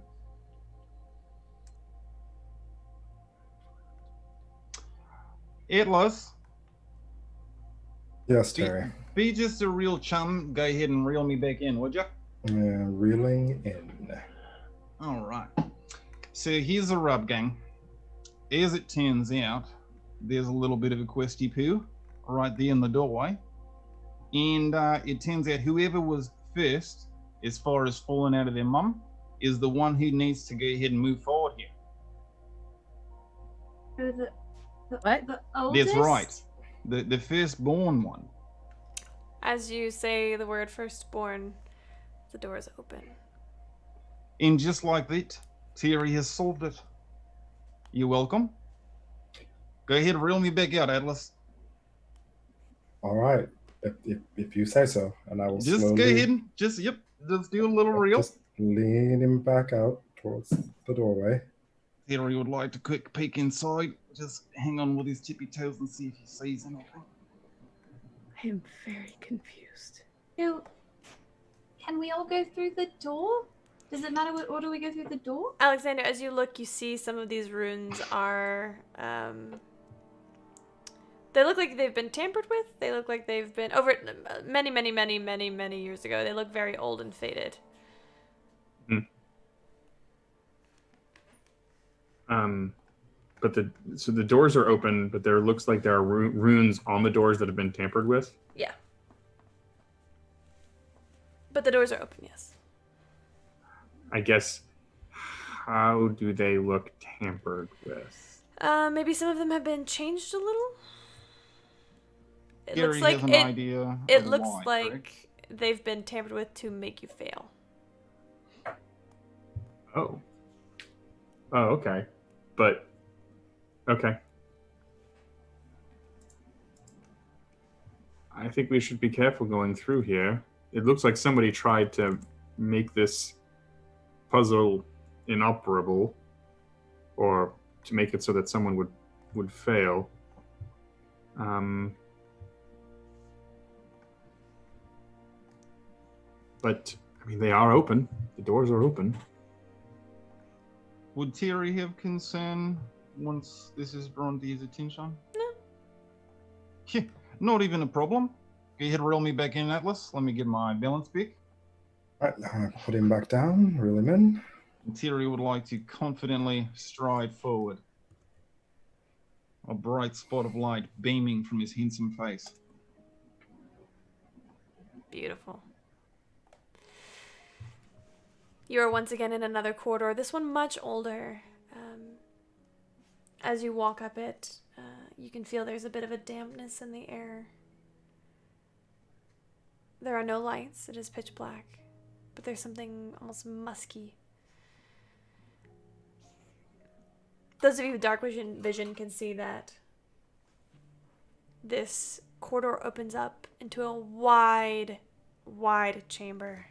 Atlas, Yes, Terry. be just a real chum. Go ahead and reel me back in, would you? Reeling in. All right. So here's the rub, gang. As it turns out, there's a little bit of a questy poo right there in the doorway. And it turns out whoever was first, as far as falling out of their mum, is the one who needs to go ahead and move forward here. What? The oldest? That's right. The firstborn one. As you say the word firstborn, the door is open. And just like that, Thierry has solved it. You're welcome. Go ahead and reel me back out, Atlas. All right. If you say so, and I will Just slowly go ahead and just do a little reel. just lean him back out towards the doorway. Henry would like to quick peek inside. Just hang on with his tippy toes and see if he sees anything. I am very confused. No. Can we all go through the door? Does it matter what order we go through the door? Alexander, as you look, you see some of these runes are, they look like they've been tampered with. They look like they've been over many years ago. They look very old and faded. But the doors are open, but there looks like there are runes on the doors that have been tampered with. Yeah. But the doors are open, yes. I guess, how do they look tampered with? Maybe some of them have been changed a little. It Gary looks like has an idea. It of looks why, like correct? they've been tampered with to make you fail. Oh, okay. But, okay. I think we should be careful going through here. It looks like somebody tried to make this puzzle inoperable, or to make it so that someone would fail. But, I mean, they are open. The doors are open. Would Terry have concern once this is drawn to his attention? No. Yeah, not even a problem. Go ahead and reel me back in, Atlas. Let me get my balance back. Right, put him back down, reel him in. And Terry would like to confidently stride forward. A bright spot of light beaming from his handsome face. Beautiful. You are once again in another corridor, this one much older. As you walk up it, you can feel there's a bit of a dampness in the air. There are no lights, it is pitch black, but there's something almost musky. Those of you with dark vision can see that this corridor opens up into a wide chamber.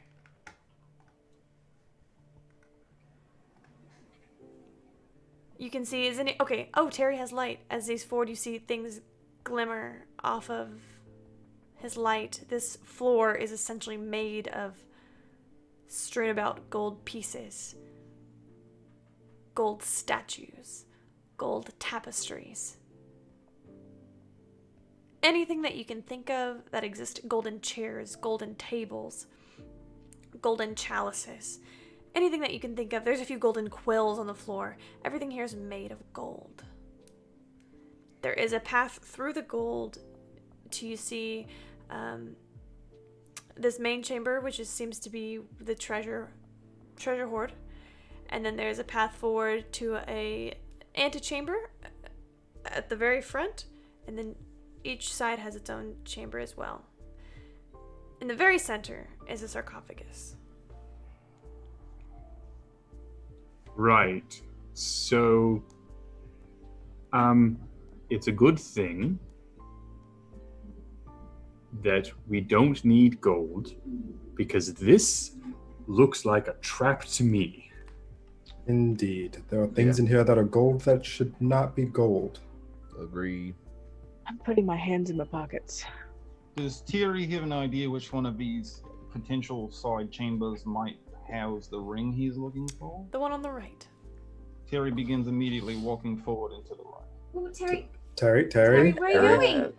You can see, isn't it? Okay. Oh, Terry has light. As he's forward, you see things glimmer off of his light. This floor is essentially made of strewn about gold pieces, gold statues, gold tapestries. Anything that you can think of that exists, golden chairs, golden tables, golden chalices. Anything that you can think of. There's a few golden quills on the floor. Everything here is made of gold. There is a path through the gold to, you see, this main chamber, which seems to be the treasure hoard. And then there's a path forward to a antechamber at the very front. And then each side has its own chamber as well. In the very center is a sarcophagus. Right. So, it's a good thing that we don't need gold, because this looks like a trap to me. Indeed. There are things in here that are gold that should not be gold. Agreed. I'm putting my hands in my pockets. Does Terry have an idea which one of these potential side chambers might house the ring he's looking for? The one on the right. Terry begins immediately walking forward into the right. Oh, Terry. Terry. Where are you going?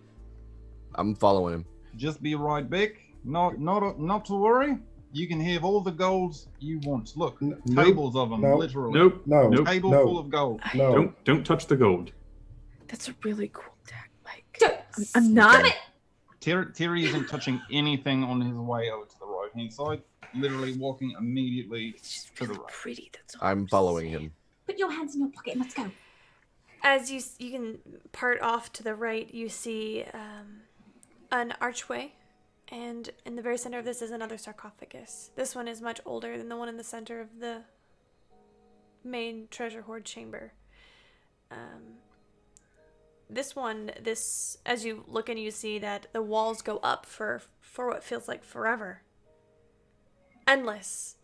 I'm following him. Just be right back. Not to worry. You can have all the golds you want. Look, tables of them, literally. Nope. Table full of gold. No. Don't touch the gold. That's a really cool deck, Mike. I'm not. Terry isn't touching anything on his way over to the right-hand side. Literally walking immediately to the right. Pretty. That's all I'm following him. Put your hands in your pocket and let's go. As you can part off to the right, you see an archway, and in the very center of this is another sarcophagus. This one is much older than the one in the center of the main treasure hoard chamber. this one, as you look and you see that the walls go up for what feels like forever. Endless.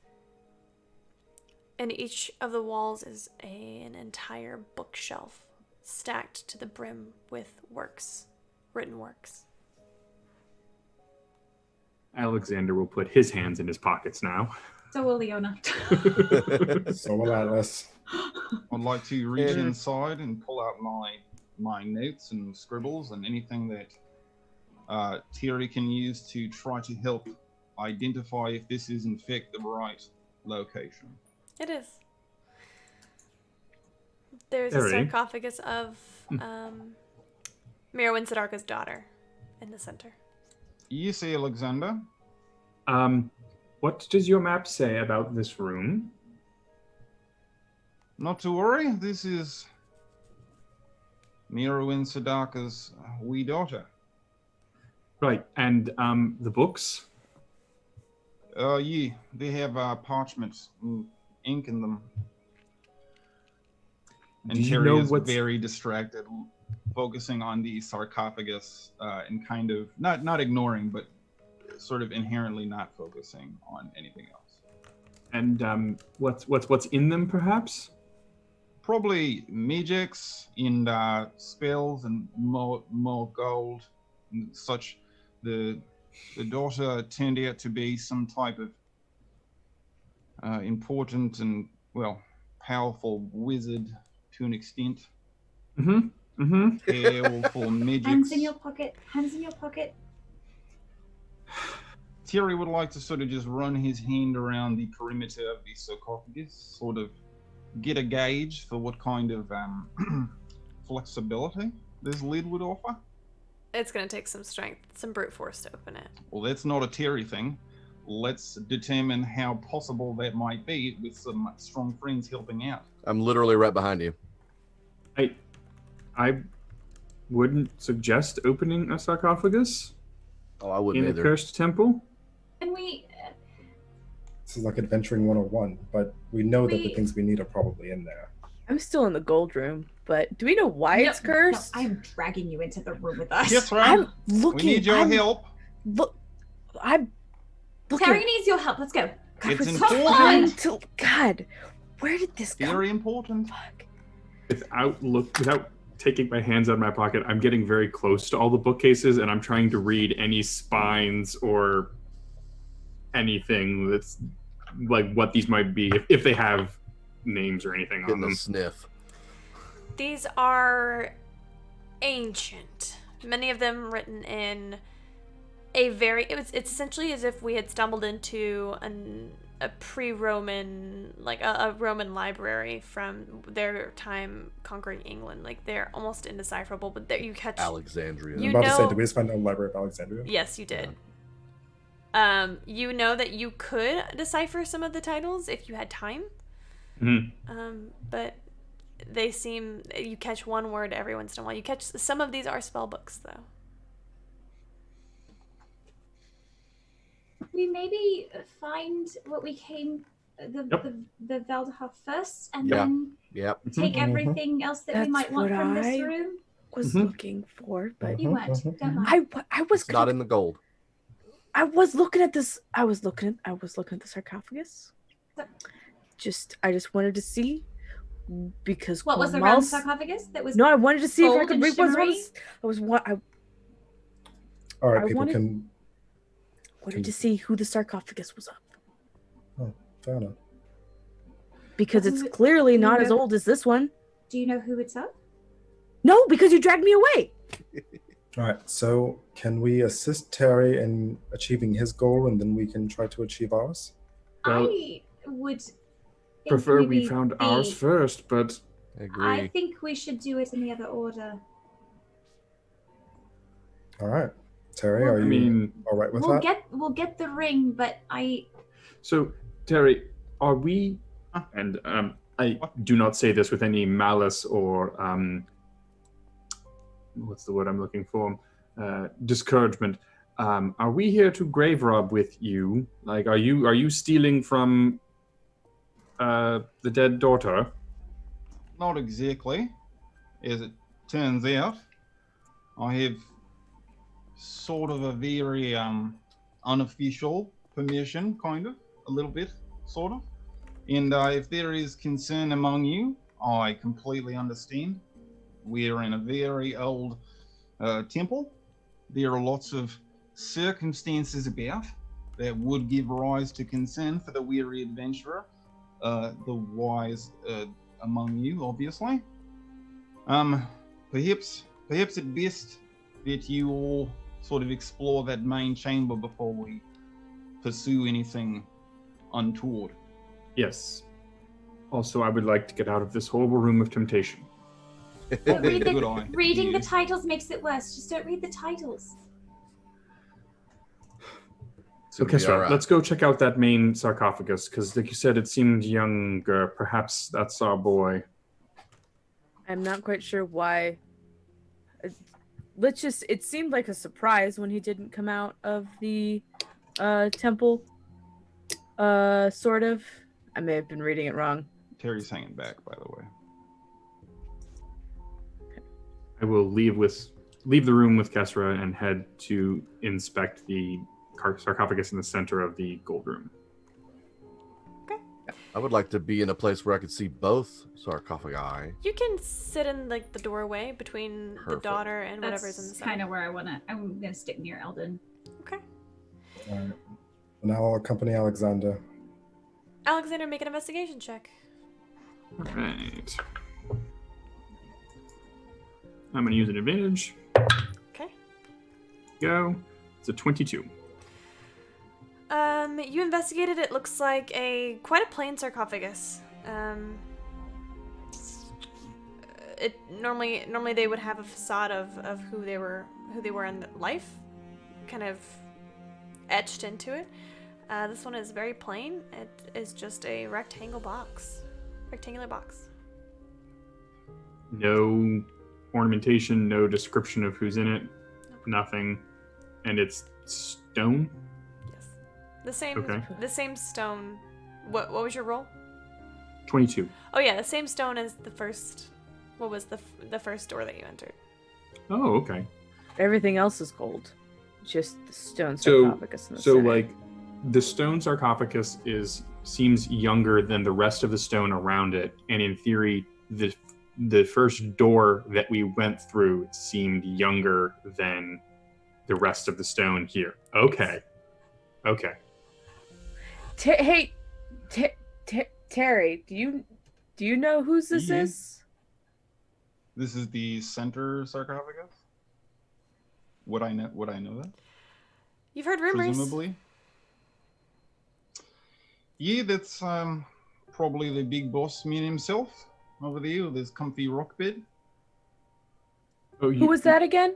And each of the walls is an entire bookshelf stacked to the brim with works, written works. Alexander will put his hands in his pockets now. So will Leona. So will Atlas. I'd like to reach inside and pull out my notes and scribbles and anything that Thierry can use to try to help identify if this is in fact the right location. It is. There's a Thierry. sarcophagus of Mirwin Siddharka's daughter in the center. Yes, Alexander. What does your map say about this room? Not to worry, this is Mirwin Siddharka's wee daughter. Right, and the books? Yeah, they have parchment and ink in them. And Do you Terry know is what's... very distracted, focusing on the sarcophagus and kind of, not ignoring, but sort of inherently not focusing on anything else. And what's in them, perhaps? Probably magics and spells and more gold and such. The daughter turned out to be some type of important and, well, powerful wizard to an extent. Powerful magics. Hands in your pocket. Hands in your pocket. Thierry would like to sort of just run his hand around the perimeter of the sarcophagus, sort of get a gauge for what kind of flexibility this lid would offer. It's going to take some strength, some brute force to open it. Well, that's not a Terry thing. Let's determine how possible that might be with some strong friends helping out. I'm literally right behind you. I wouldn't suggest opening a sarcophagus Oh, I wouldn't in either. a cursed temple. And we... This is like adventuring 101, but we know that the We- things we need are probably in there. I'm still in the gold room, but do we know why it's cursed? No, I'm dragging you into the room with us. Yes, right. I'm looking. We need your help. Look, I'm looking. Terry needs your help. Let's go. God, It's we're important. trying to- God, where did this come? Very important. Fuck. Without taking my hands out of my pocket, I'm getting very close to all the bookcases, and I'm trying to read any spines or anything that's like what these might be, if they have names or anything on Getting them. a sniff. These are ancient. Many of them written in a very... It's essentially as if we had stumbled into a pre-Roman, like a Roman library from their time conquering England. Like, they're almost indecipherable, but there you catch... Alexandria. You I'm about to say, know- did we just find the Library of Alexandria? Yes, you did. You know that you could decipher some of the titles if you had time. But they seem... You catch one word every once in a while. You catch... Some of these are spell books, though. We maybe find what we came... The Valdehof first, and Yeah. then Yep. take Mhm. everything else that we That's might want what from this I- room. Was Mhm. looking for, but You Mhm, weren't. mhm, Don't mhm. lie. I was It's not in the gold. I was looking at this. I was looking at the sarcophagus. I just wanted to see because What was the Cornwall's- round sarcophagus that was... No, I wanted to see if I gold could and read what's shimmery? All right, I people wanted- can. wanted to see who the sarcophagus was of Fair enough. because it's Who- clearly who not as know- old as this one. Do you know who it's of? No, because you dragged me away. All right, so can we assist Terry in achieving his goal, and then we can try to achieve ours? Well, I would... think Prefer we maybe found the- ours first, but I I agree. think we should do it in the other order. All right, Terry, Well, are I you mean, all right with We'll that? get the ring, but so Terry, are we? And I do not say this with any malice or what's the word I'm looking for? Discouragement. Are we here to grave rob with you? Like, are you stealing from the dead daughter? Not exactly, as it turns out. I have sort of a very unofficial permission, kind of, a little bit, sort of. And if there is concern among you, I completely understand. We're in a very old temple. There are lots of circumstances about that would give rise to concern for the weary adventurer, the wise among you, obviously. Perhaps at best that you all sort of explore that main chamber before we pursue anything untoward. Yes. Also, I would like to get out of this horrible room of temptation. But Good eye. reading the Yes. titles makes it worse. Just don't read the titles. So, It'll be Kesra, alright. let's go check out that main sarcophagus, because like you said, it seemed younger. Perhaps that's our boy. I'm not quite sure why. It seemed like a surprise when he didn't come out of the temple. Sort of. I may have been reading it wrong. Terry's hanging back, by the way. I will leave the room with Kesra and head to inspect the sarcophagus in the center of the gold room. I would like to be in a place where I could see both sarcophagi. You can sit in like the doorway between the Perfect. daughter and whatever's in the That's center. kind of where I'm gonna stick near Eldon. Okay. All right. Now I'll accompany Alexander. Alexander, make an investigation check. All right. I'm going to use an advantage. Okay. Go. It's a 22. You investigated. It looks like quite a plain sarcophagus. It normally they would have a facade of who they were in life, kind of etched into it. This one is very plain. It is just a rectangular box. No ornamentation, no description of who's in it, nothing. And it's stone? Yes. The same. Okay. The same stone. What was your roll? 22. Oh yeah, the same stone as the first. What was the first door that you entered? Oh, okay. Everything else is gold. Just the stone So, sarcophagus in the so center. like, the stone sarcophagus seems younger than the rest of the stone around it, and in theory, the first door that we went through seemed younger than the rest of the stone here. Okay. Terry, do you know whose this Yeah. is? This is the Center Sarcophagus? Would I know that? You've heard rumors. Presumably. Yeah, that's probably the big boss man himself over there with his comfy rock bed. Oh, Who was that again?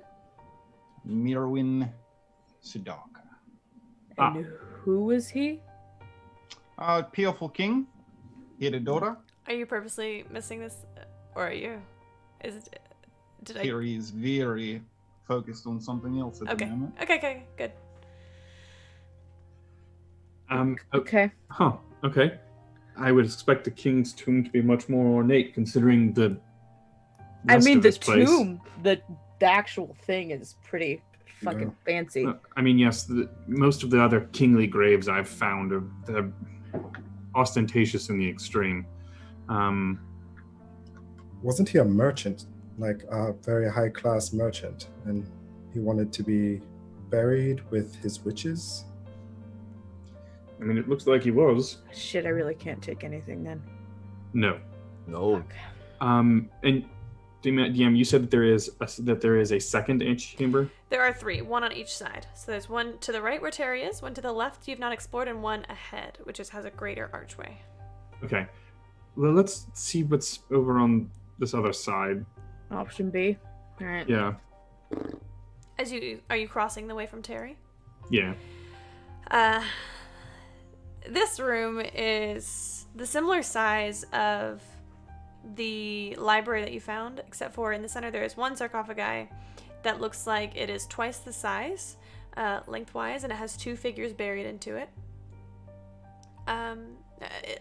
Mirwin Siddharka. And who was he? Powerful king. He had a daughter. Are you purposely missing this, or are you? Did I? Terry is very focused on something else at the moment. Okay, good. Okay. Huh. Okay. I would expect the king's tomb to be much more ornate, considering the. I rest mean, of the this place. tomb, the actual thing is pretty fucking fancy. I mean, yes. Most of the other kingly graves I've found are ostentatious in the extreme. Wasn't he a merchant, like a very high class merchant, and he wanted to be buried with his witches? I mean, it looks like he was. Shit, I really can't take anything then. No. No. Okay. And DM, you said that there is a second chamber. There are 3, one on each side. So there's one to the right where Terry is, one to the left you've not explored, and one ahead, which has a greater archway. Okay. Well, let's see what's over on this other side. Option B. All right. Yeah. Are you crossing the way from Terry? Yeah. This room is the similar size of the library that you found, except for in the center there is one sarcophagi that looks like it is twice the size, lengthwise, and it has 2 figures buried into it.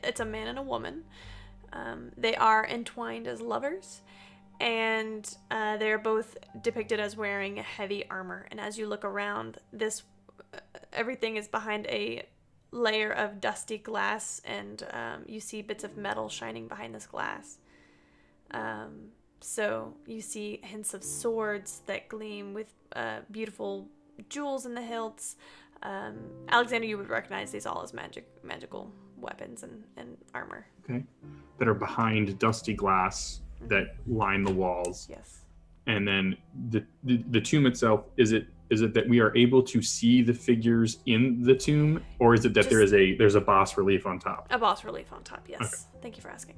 It's a man and a woman. They are entwined as lovers, and they're both depicted as wearing heavy armor. And as you look around, everything is behind a layer of dusty glass, and you see bits of metal shining behind this glass. So you see hints of swords that gleam with beautiful jewels in the hilts. Alexander, you would recognize these all as magical weapons and armor. Okay. That are behind dusty glass that line the walls. Yes. And then the tomb itself, is it that we are able to see the figures in the tomb, or is it that there's a boss relief on top? A boss relief on top, yes. Okay. Thank you for asking.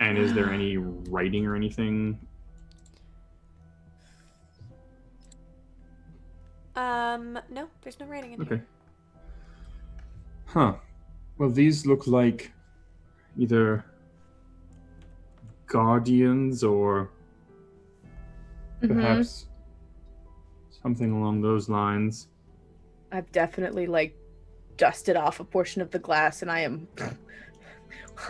And is there any writing or anything? No, there's no writing in Okay. here. Huh. Well, these look like either guardians or perhaps something along those lines. I've definitely dusted off a portion of the glass, and I am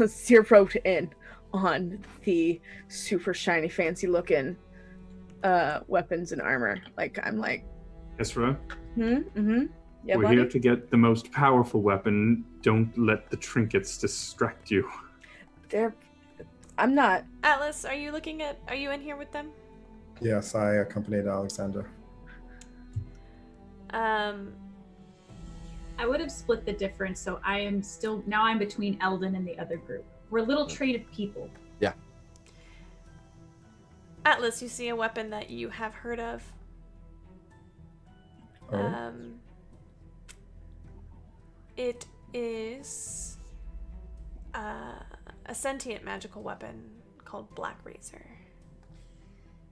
zeroed in on the super shiny, fancy looking weapons and armor. Ezra, Yeah, we're buddy? here to get the most powerful weapon. Don't let the trinkets distract you. I'm not. Atlas, are you in here with them? Yes, I accompanied Alexander. I would have split the difference, so I'm between Eldon and the other group. We're a little traded people. Yeah. Atlas, you see a weapon that you have heard of. Oh. It is a sentient magical weapon called Black Razor.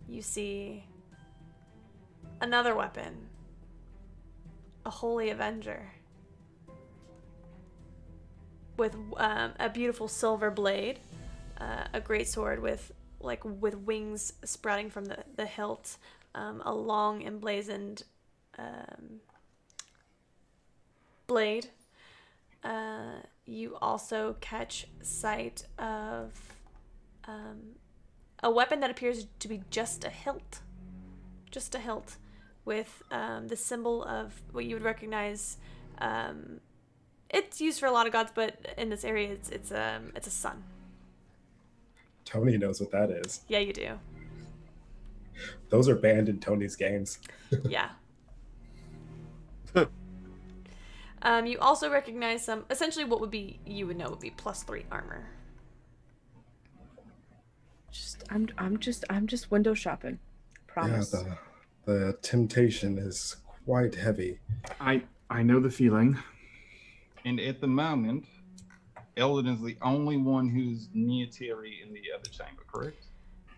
You see another weapon, a Holy Avenger, with a beautiful silver blade, a great sword with wings sprouting from the hilt, a long emblazoned blade. You also catch sight of a weapon that appears to be just a hilt, with the symbol of what you would recognize. It's used for a lot of gods, but in this area, it's a sun. Tony knows what that is. Yeah, you do. Those are banned in Tony's games. Yeah. You also recognize some, essentially what you would know would be +3 armor. I'm just window shopping. Promise. Yeah, the temptation is quite heavy. I know the feeling. And at the moment, Eldon is the only one who's near Terry in the other chamber, correct?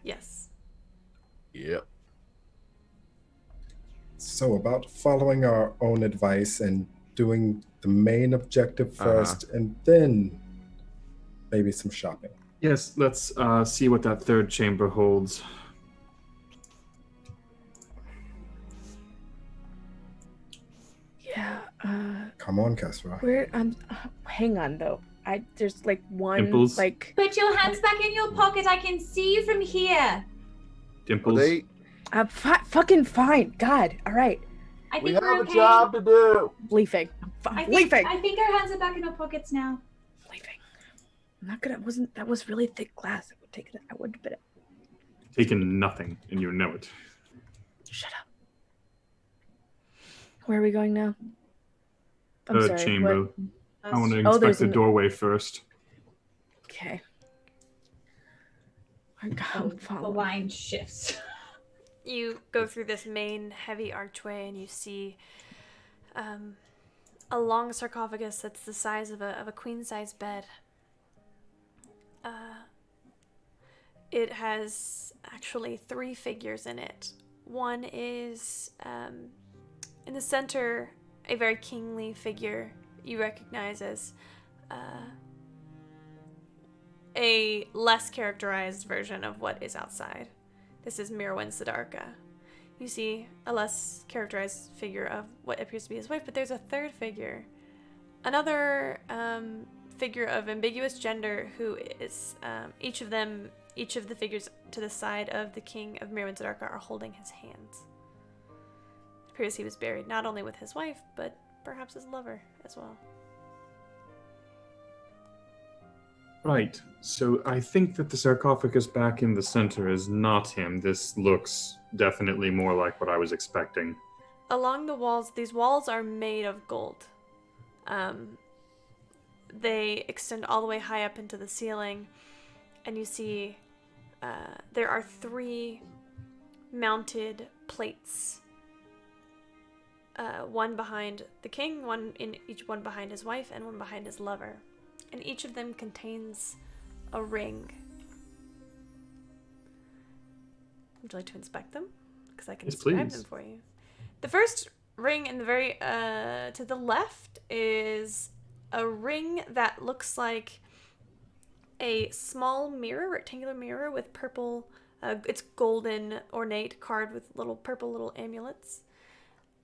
Yes. Yep. So about following our own advice and doing the main objective first, and then maybe some shopping. Yes, let's see what that third chamber holds. Yeah. Come on, Casper. Hang on though. There's one Dimples? Put your hands back in your pocket. I can see you from here. Dimples. I'm fucking fine. God. All right. I We think have we're a okay. job to do. Leaving. I Leaving. think our hands are back in our pockets now. Leaving. I'm not gonna. That was really thick glass. I would take it. I would bit it. Taken nothing, and you know it. Shut up. Where are we going now? Third chamber. what? I want to Oh, inspect there's the an- doorway first. Okay. I'm The following. line shifts. You go through this main heavy archway, and you see a long sarcophagus that's the size of a queen-size bed. It has actually 3 figures in it. One is in the center, a very kingly figure you recognize as a less characterized version of what is outside. This is Mirwin Siddharka. You see a less characterized figure of what appears to be his wife, but there's a third figure. Another figure of ambiguous gender who is each of the figures to the side of the king of Mirwin Siddharka are holding his hands. It appears he was buried not only with his wife, but perhaps his lover as well. Right. So I think that the sarcophagus back in the center is not him. This looks definitely more like what I was expecting. Along the walls, these walls are made of gold. They extend all the way high up into the ceiling, and you see there are 3 mounted plates. One behind the king, one behind his wife, and one behind his lover. And each of them contains a ring. Would you like to inspect them? Because I can describe them for you. The first ring in the very to the left is a ring that looks like a small mirror, rectangular mirror with purple. It's golden, ornate, carved with purple little amulets.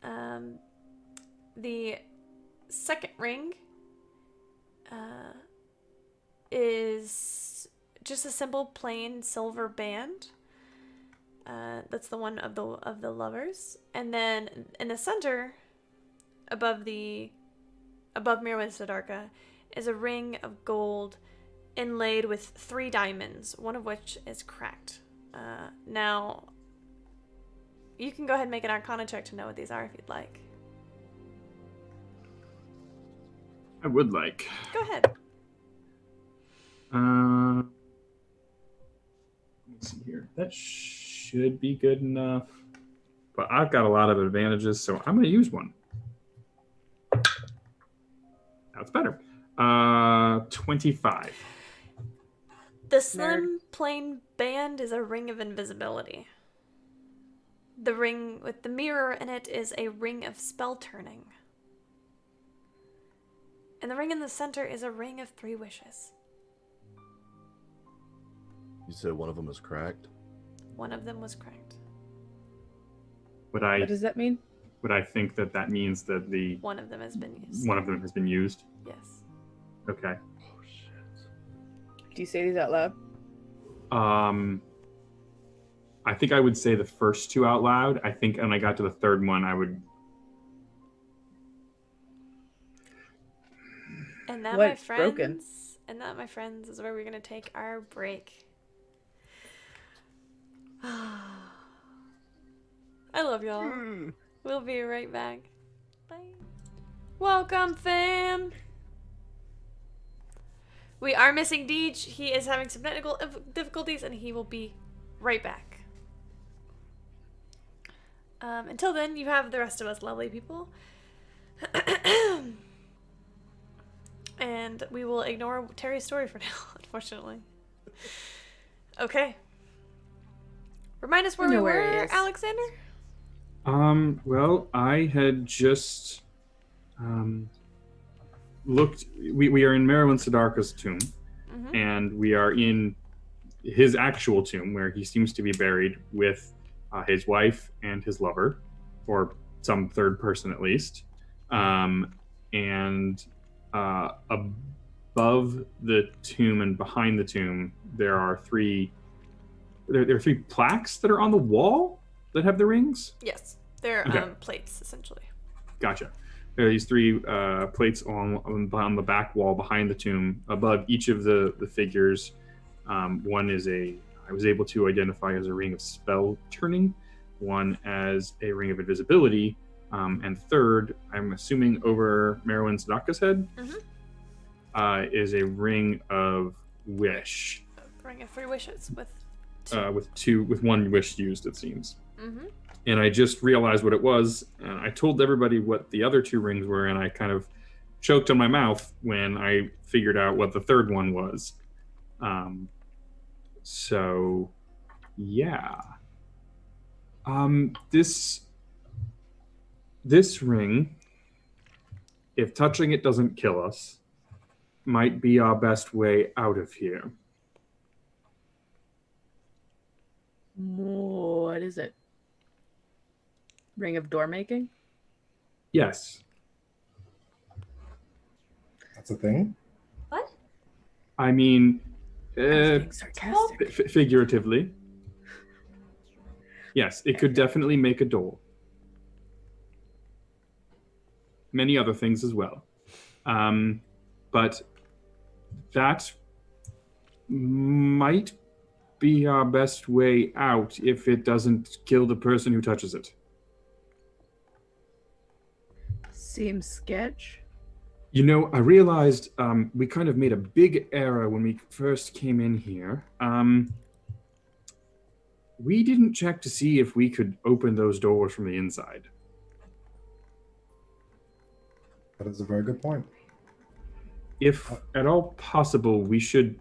The second ring is just a simple plain silver band. That's the one of the lovers, and then in the center, above Mirwin Siddharka, is a ring of gold inlaid with 3 diamonds, one of which is cracked. Now, you can go ahead and make an Arcana check to know what these are if you'd like. I would like. Go ahead. Let's see here. That should be good enough. But I've got a lot of advantages, so I'm going to use one. That's better. 25. The slim, plain band is a ring of invisibility. The ring with the mirror in it is a ring of spell turning. And the ring in the center is a ring of 3 wishes. You said one of them is cracked? One of them was cracked. What does that mean? Would I think that means that one of them has been used? One of them has been used? Yes. Okay. Oh, shit. Do you say these out loud? I think I would say the first 2 out loud. I think when I got to the third one, I would... And that, What's broken? my friends, is where we're going to take our break. I love y'all. We'll be right back. Bye. Welcome, fam. We are missing Deej. He is having some technical difficulties, and he will be right back. Until then, you have the rest of us lovely people. And we will ignore Terry's story for now, unfortunately. Okay. Remind us where we were, Alexander? Well, I had just looked. We are in Mirwin Siddharka's tomb, and we are in his actual tomb, where he seems to be buried with his wife and his lover, or some third person at least. And above the tomb and behind the tomb, there are 3 plaques that are on the wall that have the rings? Yes. They're plates, essentially. Gotcha. There are these 3 plates on the back wall behind the tomb. Above each of the figures, one is I was able to identify as a ring of spell turning, one as a ring of invisibility, and third, I'm assuming over Mirwin Siddharka's head, is a ring of wish. A ring of 3 wishes with 1 wish used, it seems. And I just realized what it was. I told everybody what the other 2 rings were, and I kind of choked on my mouth when I figured out what the third one was. So, yeah. This ring, if touching it doesn't kill us, might be our best way out of here. What is it? Ring of door making? Yes. That's a thing? What? I mean, I was being sarcastic. figuratively. Yes, it could definitely make a door. Many other things as well. But that might be our best way out if it doesn't kill the person who touches it. Seems sketch. You know, I realized we kind of made a big error when we first came in here. We didn't check to see if we could open those doors from the inside. That is a very good point. If at all possible, we should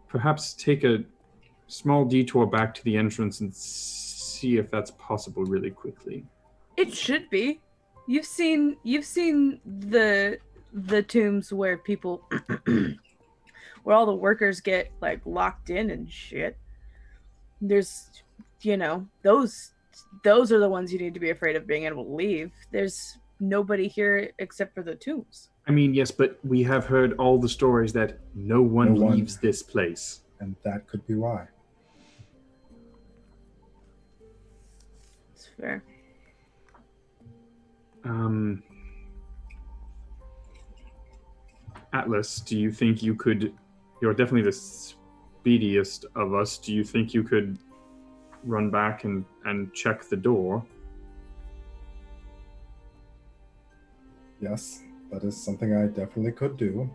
perhaps take a small detour back to the entrance and see if that's possible really quickly. It should be. You've seen the tombs where people where all the workers get like locked in and shit. There's, you know, those are the ones you need to be afraid of being able to leave. There's nobody here except for the tombs. I mean, yes, but we have heard all the stories that no one leaves this place. And that could be why. It's fair. Atlas, do you think you could... You're definitely the speediest of us. Do you think you could run back and check the door? Yes, that is something I definitely could do.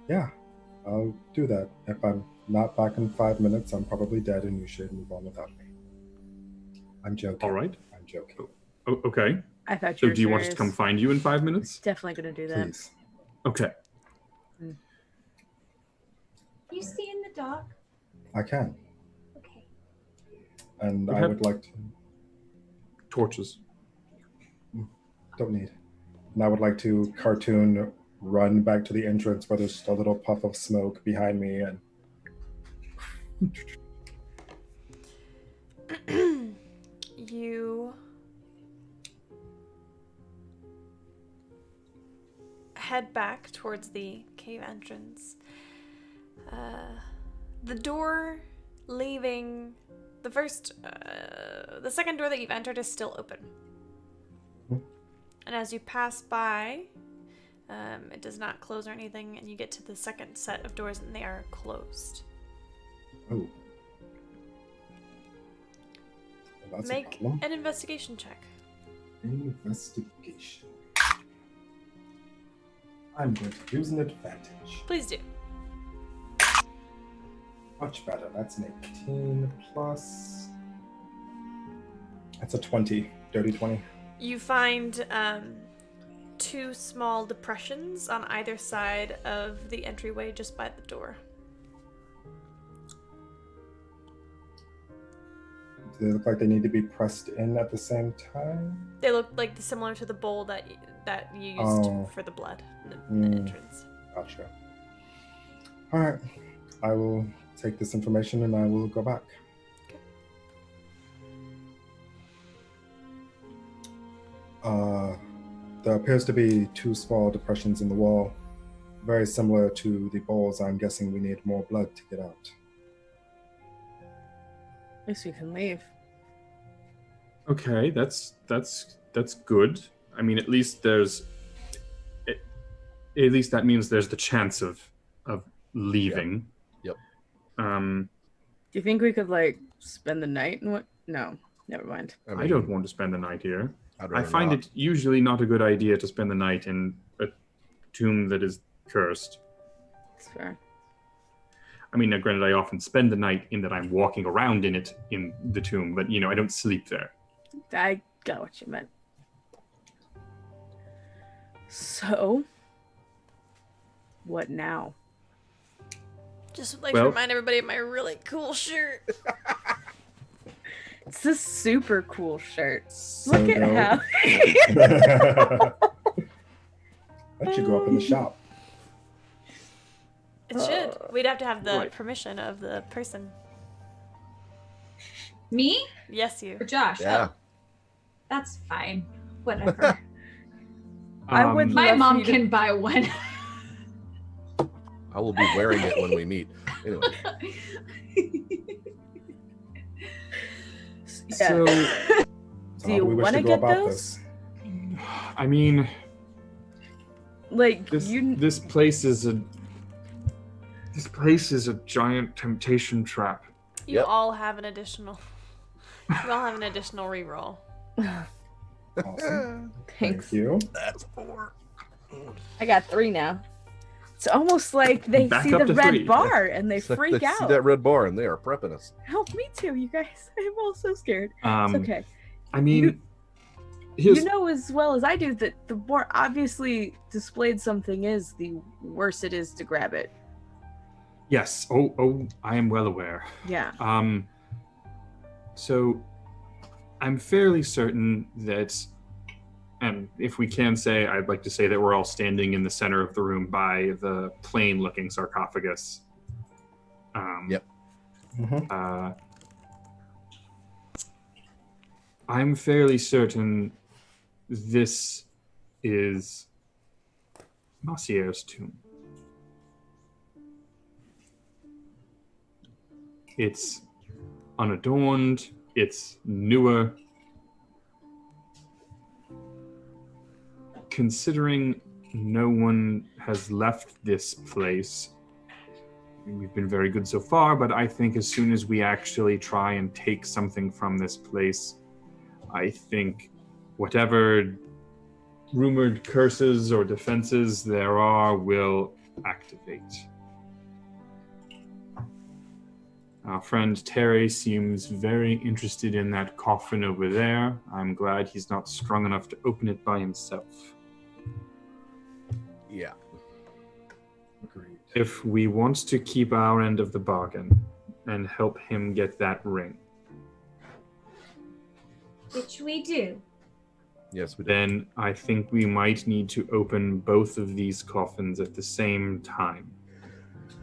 Yeah, I'll do that. If I'm not back in 5 minutes, I'm probably dead and you should move on without me. I'm joking. All right. I'm joking. Oh, okay. I thought So you were do you want us serious. to come find you in 5 minutes? Definitely gonna do that. Please. Okay. You see in the dark? I can. Okay. And We I have- would like to... Torches. Don't need. And I would like to cartoon run back to the entrance where there's a little puff of smoke behind me and... You head back towards the cave entrance. The door leaving the second door that you've entered is still open. And as you pass by, it does not close or anything, and you get to the second set of doors and they are closed. Oh. Well, that's a Make problem. an investigation check. Investigation. I'm going to use an advantage. Please do. Much better. That's an 18 plus... That's a 20. Dirty 20. You find two small depressions on either side of the entryway just by the door. Do they look like they need to be pressed in at the same time? They look like similar to the bowl that you used Oh. for the blood in the Mm. entrance. Gotcha. All right. I will take this information and I will go back. There appears to be two small depressions in the wall, very similar to the bowls. I'm guessing we need more blood to get out. At least we can leave. Okay, that's good. I mean, at least that means there's the chance of leaving. Yep. Do you think we could like spend the night and what? No, never mind. I don't want to spend the night here. I'd I rather find not. it usually not a good idea to spend the night in a tomb that is cursed. It's fair. I mean, now, granted, I often spend the night in that I'm walking around in it in the tomb, but I don't sleep there. I got what you meant. So, what now? Just like Well- to remind everybody of my really cool shirt. It's a super cool shirt. So Look at dope. how. That should go up in the shop. It should. We'd have to have the Right. permission of the person. Me Yes, you. or Josh? Yeah. Oh, that's fine. Whatever. I would Um, My love mom for you to- can buy one. I will be wearing it when we meet. Anyway, So, Do how you do we wish want to to go get about those? this? I mean, Like this place is a giant temptation trap. You Yep. all have an additional. You all have an additional reroll. Awesome. Thanks. Thank you. that's 4. I got 3 now. It's almost like they Back see up the to red 3. bar and they So freak they out. see that red bar and they are prepping us. Help me too, you guys. I'm all so scared. It's okay. I mean, You know as well as I do that the more obviously displayed something is, the worse it is to grab it. yes. Oh, I am well aware. Yeah. So I'm fairly certain that, and if we can say, I'd like to say that we're all standing in the center of the room by the plain-looking sarcophagus. Yep. I'm fairly certain this is Massier's tomb. It's unadorned, it's newer. Considering no one has left this place, we've been very good so far, but I think as soon as we actually try and take something from this place, I think whatever rumored curses or defenses there are will activate. Our friend Terry seems very interested in that coffin over there. I'm glad he's not strong enough to open it by himself. Yeah. Agreed. If we want to keep our end of the bargain and help him get that ring, Which we do. Yes, we do. then I think we might need to open both of these coffins at the same time.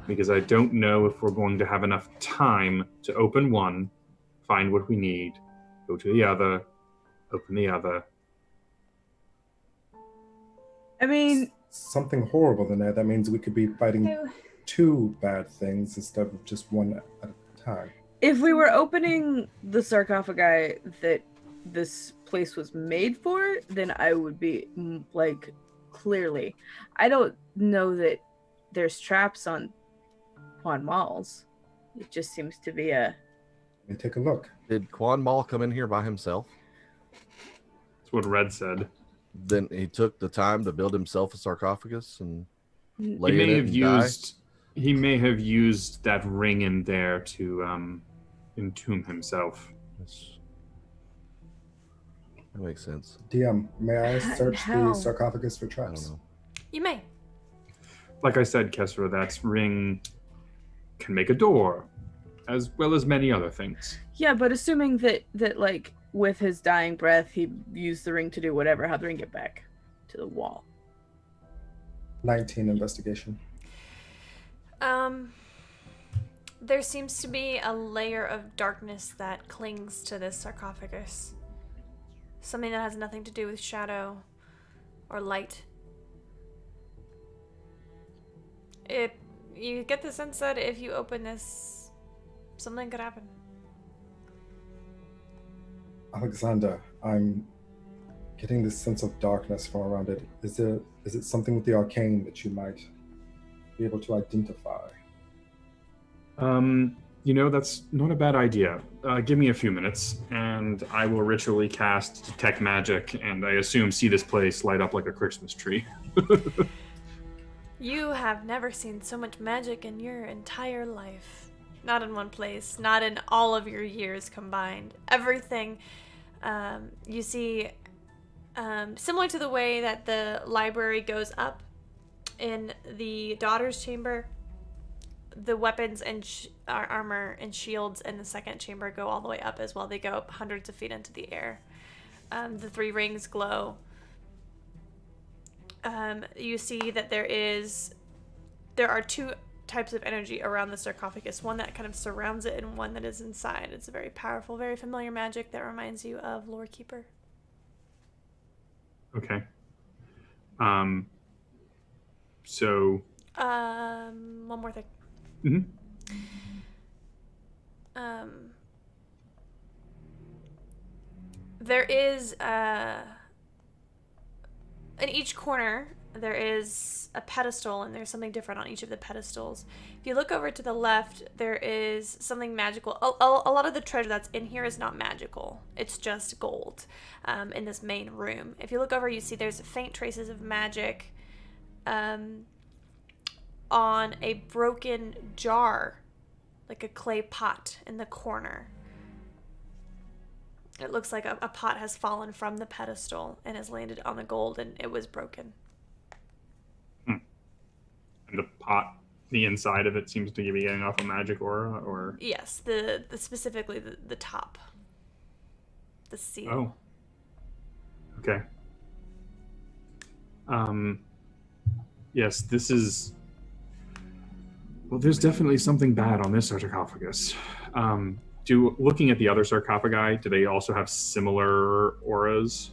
Because I don't know if we're going to have enough time to open one, find what we need, go to the other, open the other. I mean, Something horrible in there. That means we could be fighting So, 2 bad things instead of just one at a time. if we were opening the sarcophagi that this place was made for, then I would be like, clearly. I don't know that there's traps on malls. It just seems to be a. Let me take a look. Did Quan Mall come in here by himself? That's what Red said. Then he took the time to build himself a sarcophagus and lay He in may it have and die? he may have used that ring in there to entomb himself. That makes sense. DM, may I search How? the sarcophagus for I don't traps? know. You may. Like I said, Kessera, that ring can make a door, as well as many other things. Yeah, but assuming that like with his dying breath, he used the ring to do whatever. How'd the ring get back to the wall? 19 investigation. There seems to be a layer of darkness that clings to this sarcophagus. Something that has nothing to do with shadow or light. You get the sense that if you open this, something could happen. Alexander, I'm getting this sense of darkness from around it. Is it something with the arcane that you might be able to identify? That's not a bad idea. Give me a few minutes, and I will ritually cast Detect Magic, and I assume see this place light up like a Christmas tree. You have never seen so much magic in your entire life. Not in one place, not in all of your years combined. Everything you see, similar to the way that the library goes up in the daughter's chamber, the weapons and armor and shields in the second chamber go all the way up as well. They go up hundreds of feet into the air. The 3 rings glow. You see that there are 2 types of energy around the sarcophagus, one that kind of surrounds it and one that is inside. It's a very powerful, very familiar magic that reminds you of Lore Keeper. Okay. So One more thing. Mm-hmm. There is in each corner there is a pedestal, and there's something different on each of the pedestals. If you look over to the left, there is something magical. A lot of the treasure that's in here is not magical. It's just gold in this main room. If you look over, you see there's faint traces of magic on a broken jar, like a clay pot in the corner. It looks like a pot has fallen from the pedestal and has landed on the gold, and it was broken. And the pot, the inside of it seems to be getting off a magic aura, or? Yes, the specifically the top. The seal. Oh. Okay. Yes, this is... Well, there's definitely something bad on this sarcophagus. Looking at the other sarcophagi, do they also have similar auras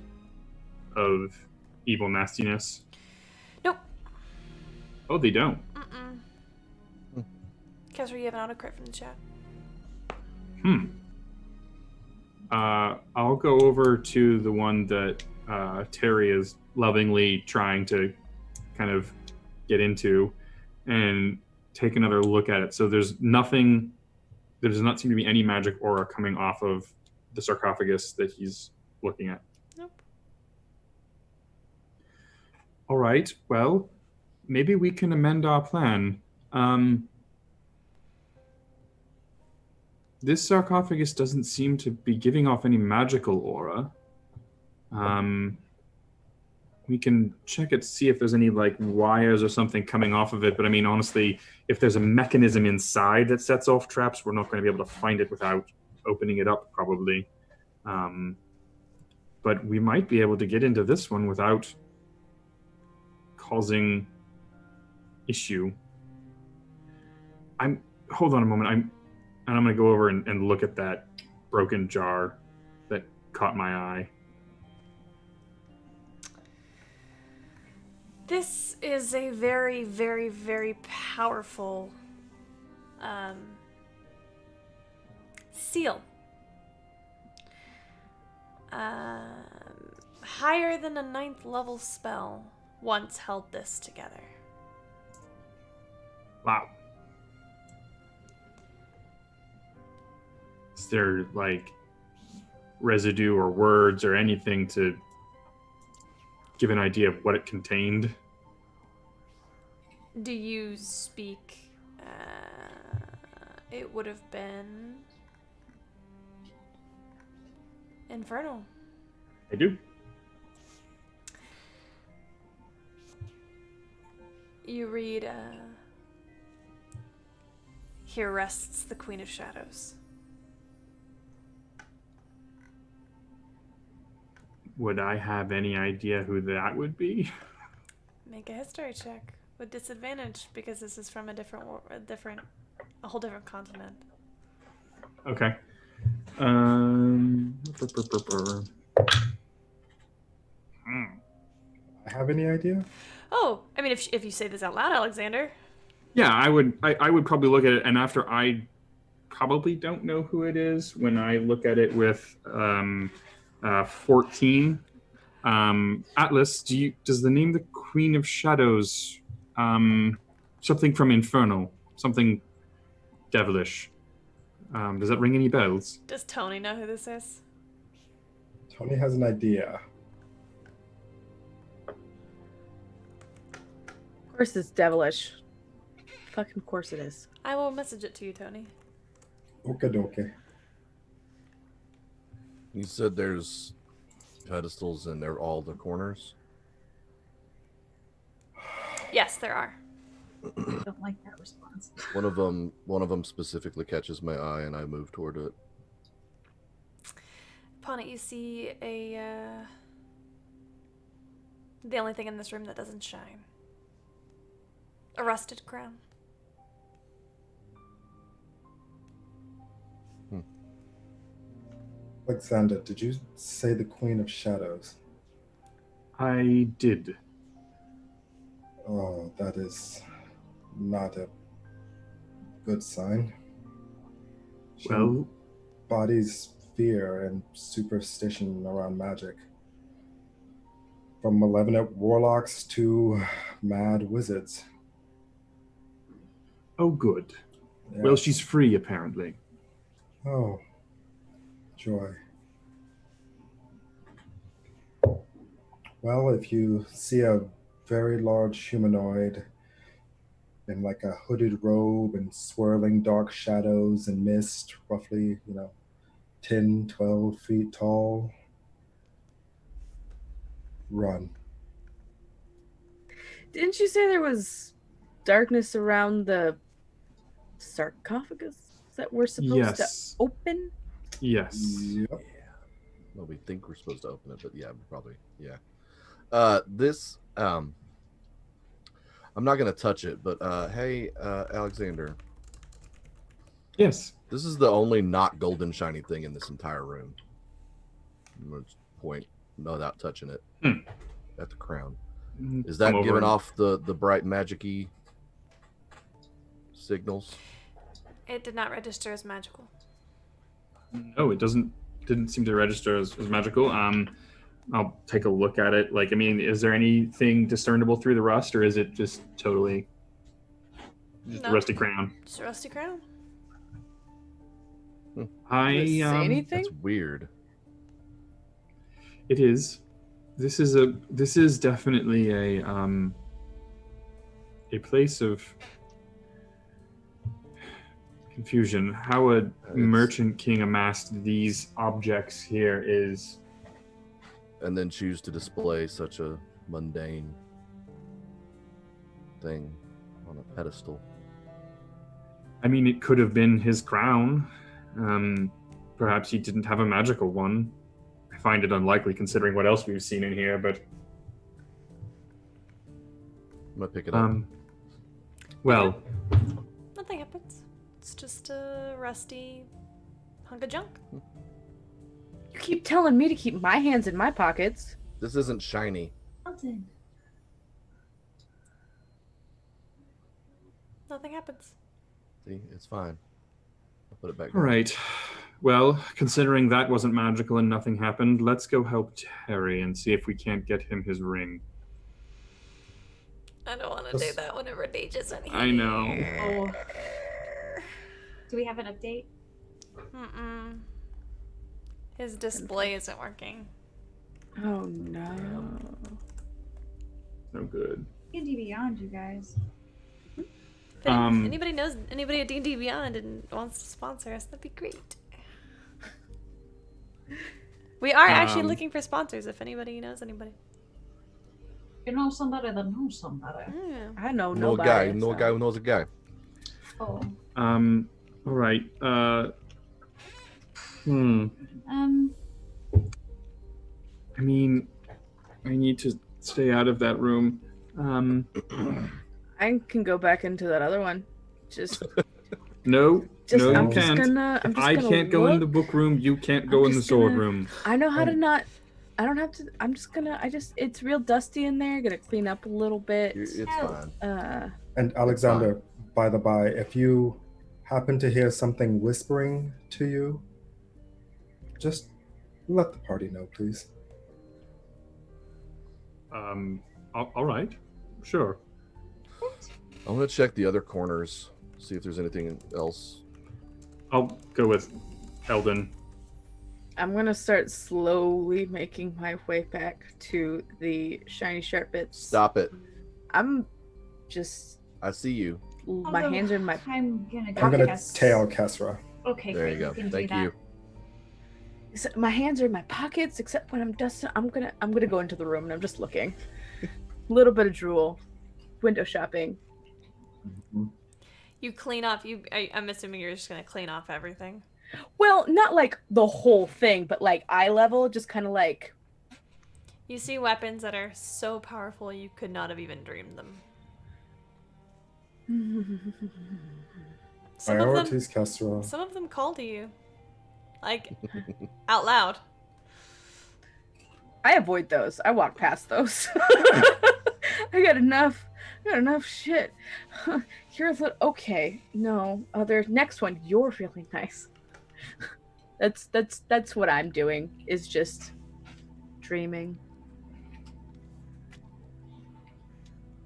of evil nastiness? Nope. Oh, they don't. Kessler, you have an autocrit from the chat. I'll go over to the one that Terry is lovingly trying to kind of get into and take another look at it. So there's nothing, there does not seem to be any magic aura coming off of the sarcophagus that he's looking at. Nope. All right, well, maybe we can amend our plan. This sarcophagus doesn't seem to be giving off any magical aura. We can check it to see if there's any like wires or something coming off of it. But I mean, honestly, if there's a mechanism inside that sets off traps, we're not going to be able to find it without opening it up, probably. But we might be able to get into this one without causing issue. Hold on a moment. I'm going to go over and look at that broken jar that caught my eye. This is a very, very, very powerful seal. Higher than a 9th level spell once held this together. Wow. Is there like residue or words or anything to give an idea of what it contained? Do you speak? It would have been infernal. I do. You read, here rests the Queen of Shadows. Would I have any idea who that would be? Make a history check with disadvantage because this is from a whole different continent. Okay. I have any idea? Oh, I mean, if you say this out loud, Alexander. Yeah, I would probably look at it, and after I probably don't know who it is when I look at it with 14. Atlas, does the name the Queen of Shadows something from Inferno, something devilish? Does that ring any bells? Does Tony know who this is? Tony has an idea. Of course it's devilish. Fucking course it is. I will message it to you, Tony. Okay, dokie. You said there's pedestals and they're all the corners? Yes, there are. I don't like that response. One of them specifically catches my eye and I move toward it. Upon it, you see the only thing in this room that doesn't shine. A rusted crown. Alexander, did you say the Queen of Shadows? I did. Oh, that is not a good sign. She Well, embodies fear and superstition around magic. From malevolent warlocks to mad wizards. oh, good. Yeah. Well, she's free, apparently. Oh, joy. Well, if you see a very large humanoid in like a hooded robe and swirling dark shadows and mist, roughly, 10, 12 feet tall, run. Didn't you say there was darkness around the sarcophagus that we're supposed Yes. to open? Yes. Yep. Well, we think we're supposed to open it, but yeah, probably, yeah. This, I'm not going to touch it, but hey, Alexander. Yes. This is the only not golden shiny thing in this entire room. I'm going to point without touching it at the crown. Is that Come over giving and- off the bright magic-y signals? It did not register as magical. No, it didn't seem to register as magical. I'll take a look at it. Like, I mean, is there anything discernible through the rust, or is it just totally just No. a rusty crown? Just a rusty crown. Does it say anything? That's weird. It is. This is definitely a place of confusion. How a merchant king amassed these objects here is. And then choose to display such a mundane thing on a pedestal. I mean, it could have been his crown. Perhaps he didn't have a magical one. I find it unlikely considering what else we've seen in here, but I'm gonna pick it up. well, Nothing happens. It's just a rusty hunk of junk. You keep telling me to keep my hands in my pockets. This isn't shiny. Elton. Nothing happens. See, it's fine. I'll put it back all down. right. Well, considering that wasn't magical and nothing happened, let's go help Terry and see if we can't get him his ring. I don't want to do that whenever Deej is in here. I know. Oh. Do we have an update? Mm-mm. His display isn't working. Oh no. No good. D&D Beyond, you guys. If anybody knows anybody at D&D Beyond and wants to sponsor us, that'd be great. We are actually looking for sponsors if anybody knows anybody. You know somebody that knows somebody. Yeah. I know No nobody. guy. No so- guy who knows a guy. Oh. All right. I mean, I need to stay out of that room. I can go back into that other one. Just No, Just, no, you I'm just can't. gonna. I'm If just I gonna can't go in the look. book room, you can't I'm go in the just sword gonna- room. I know how to not. I don't have to. I'm just gonna. It's real dusty in there. Gonna clean up a little bit. It's fine. And Alexander, by the by, if you happen to hear something whispering to you, just let the party know, please. All right, sure. I'm gonna check the other corners, see if there's anything else. I'll go with Eldon. I'm gonna start slowly making my way back to the shiny sharp bits. Stop it! I'm just. I see you. My hands are in my. I'm gonna go. I'm gonna guess. tail Kesra. Okay, There great. you go. can do Thank that. you. My hands are in my pockets, except when I'm dusting. I'm gonna go into the room and I'm just looking. Little bit of drool, window shopping. You clean off. I'm assuming you're just gonna clean off everything. Well, not like the whole thing, but like eye level, just kind of like. You see weapons that are so powerful you could not have even dreamed them. Some of them, Priorities, Kesra. some of them call to you, like out loud. I avoid those. I walk past those. I got enough Got enough shit. Here's a okay. No, other next one. You're feeling nice. That's what I'm doing. Is just dreaming.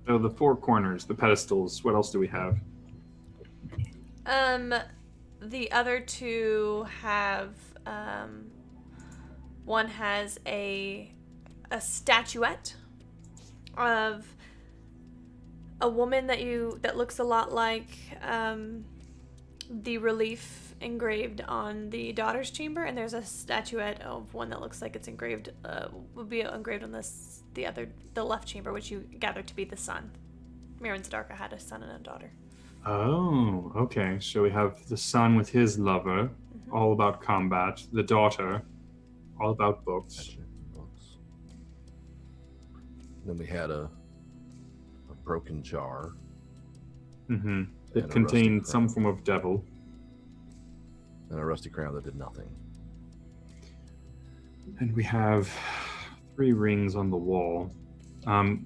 So the four corners, the pedestals. What else do we have? The other two have one has a statuette of a woman that looks a lot like the relief engraved on the daughter's chamber, and there's a statuette of one that looks like it's engraved would be engraved on the left chamber, which you gather to be the son. Mirwin Siddharka had a son and a daughter. Oh, okay. So we have the son with his lover, all about combat. The daughter, all about books. Books. Then we had a broken jar. Mm-hmm. And That a contained rusty some crown. form of devil. And a rusty crown that did nothing. And we have 3 rings on the wall. Alden,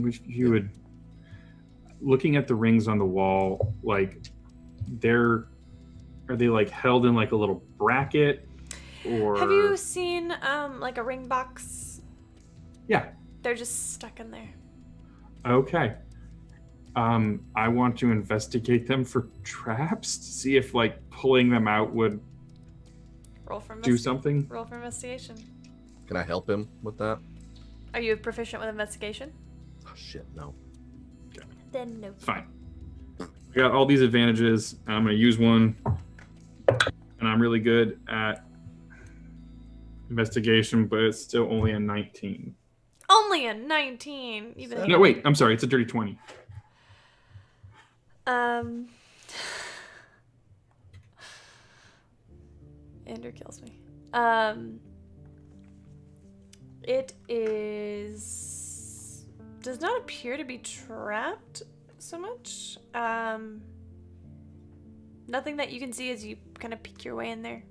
if you would, looking at the rings on the wall, like are they like held in like a little bracket, or Have you seen like a ring box? Yeah. They're just stuck in there. Okay. I want to investigate them for traps to see if like pulling them out would Roll for do something. Roll for investigation. Can I help him with that? Are you proficient with investigation? Oh shit, no. Then no. Fine. I got all these advantages, and I'm going to use one. And I'm really good at investigation, but it's still only a 19. Only a 19. Even No, wait. I'm sorry. It's a dirty 20. Andrew kills me. It does not appear to be trapped so much. Nothing that you can see as you kind of peek your way in there.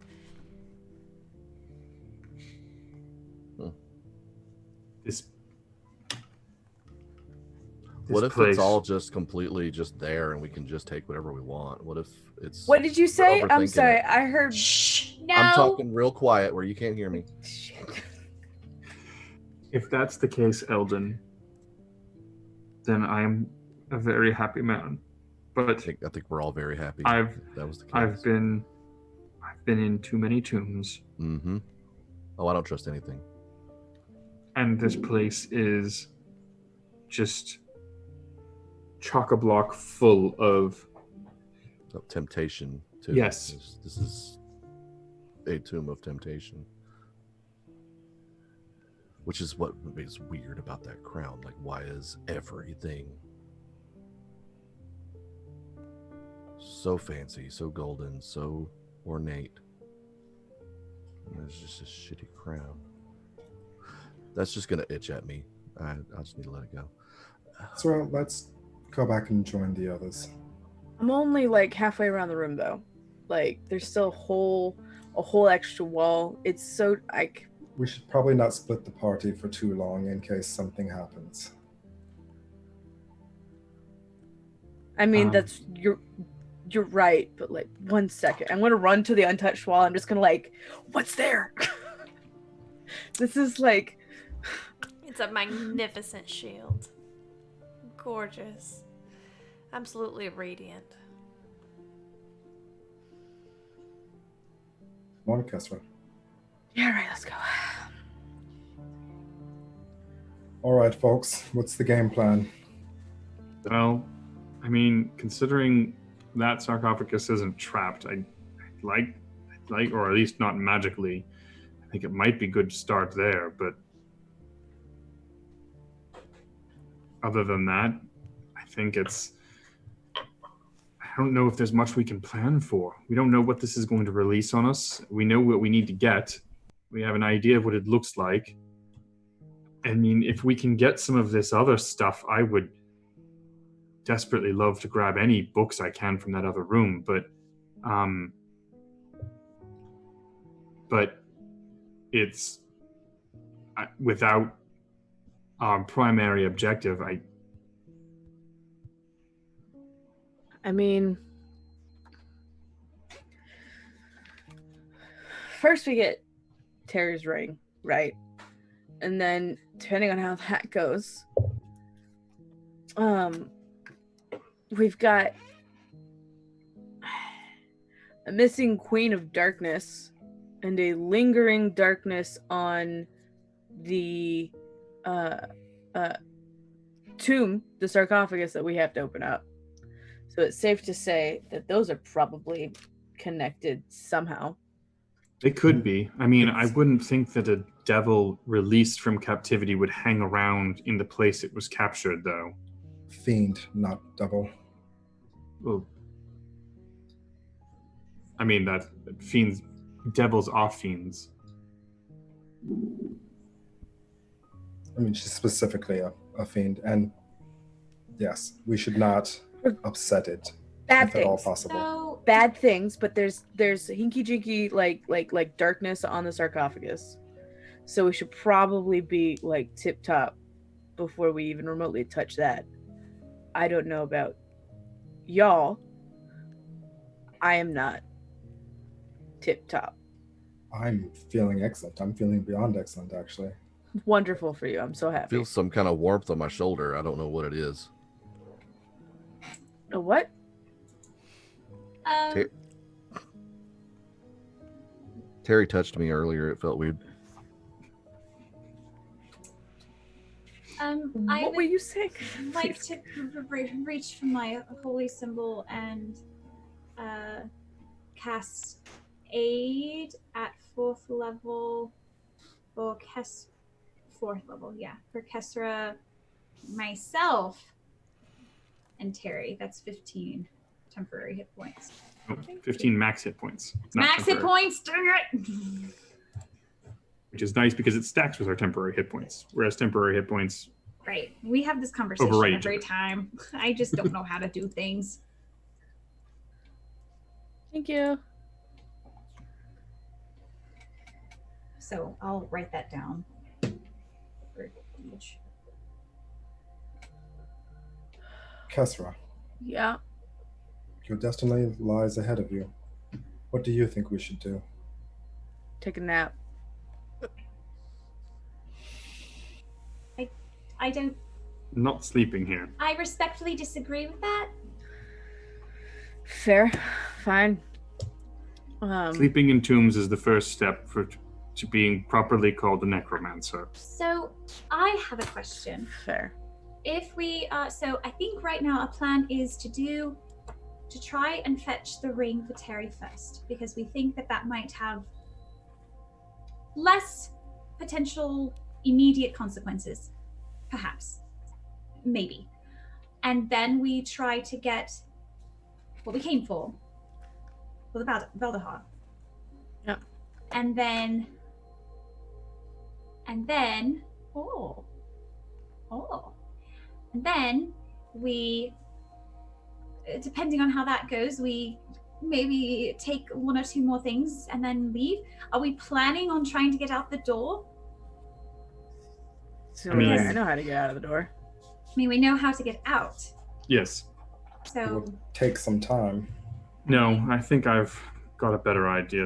What if place. it's all just completely just there and we can just take whatever we want? What if it's... What did you say? we're I'm overthinking sorry. it? I heard. Shh. No. I'm talking real quiet where you can't hear me. Shit. If that's the case, Eldon, then I am a very happy man. I But think we're all very happy. That was the case. I've been in too many tombs, Mm-hmm. Oh, I don't trust anything. and this place is just chock-a-block full of Of temptation, too. Yes. This is a tomb of temptation. Which is what is weird about that crown. Like, why is everything so fancy, so golden, so ornate? And there's just a shitty crown. That's just gonna itch at me. I just need to let it go. So let's go back and join the others. I'm only like halfway around the room though. Like there's still a whole extra wall. It's so like We should probably not split the party for too long in case something happens. I mean that's you're right, but like 1 second. I'm gonna run to the untouched wall. I'm just gonna like, what's there? This is like It's a magnificent shield. Gorgeous. Absolutely radiant. Morning, Kestra. yeah, right, let's go. All right, folks, what's the game plan? Well, I mean, considering that sarcophagus isn't trapped, I'd like, or at least not magically, I think it might be good to start there, but other than that, I think I don't know if there's much we can plan for. We don't know what this is going to release on us. We know what we need to get. We have an idea of what it looks like. I mean, if we can get some of this other stuff, I would desperately love to grab any books I can from that other room, but it's without our primary objective. I mean, first we get Terry's ring, right? And then, depending on how that goes, we've got a missing Queen of Darkness and a lingering darkness on the tomb, the sarcophagus that we have to open up. So it's safe to say that those are probably connected somehow. They could be. I mean, I wouldn't think that a devil released from captivity would hang around in the place it was captured, though. Fiend, not devil. Well, I mean, that fiends, devils are fiends. I mean, she's specifically a fiend, and yes, we should not upset it. Bad if at all things. possible. So, Bad things, but there's hinky jinky like darkness on the sarcophagus. So we should probably be like tip top before we even remotely touch that. I don't know about y'all. I am not tip top. I'm feeling excellent. I'm feeling beyond excellent, actually. Wonderful for you. I'm so I happy. feel some kind of warmth on my shoulder. I don't know what it is. A what? Terry touched me earlier. It felt weird. I What were you saying? would like to reach for my holy symbol and cast aid at 4th level for fourth level, yeah, for Kesra, myself, and Terry. That's 15 temporary hit points. Oh, 15 max hit points. not Max hit temporary. points, dang it! Which is nice because it stacks with our temporary hit points. Whereas temporary hit points, Right, we have this conversation Override every each other. time. I just don't know how to do things. Thank you. So I'll write that down. For each. Kesra, Yeah. your destiny lies ahead of you. What do you think we should do? Take a nap. I don't. not sleeping here. I respectfully disagree with that. Fair. Fine. Sleeping in tombs is the first step to being properly called a necromancer. So I have a question. Fair. If we so I think right now our plan is to try and fetch the ring for Terry first, because we think that might have less potential immediate consequences, perhaps, maybe, and then we try to get what we came for the Valdahar. Yep. And then and then we, depending on how that goes, we maybe take one or two more things and then leave. Are we planning on trying to get out the door? So I mean- I know how to get out of the door. I mean, we know how to get out. Yes. It So will take some time. No, I think I've got a better idea.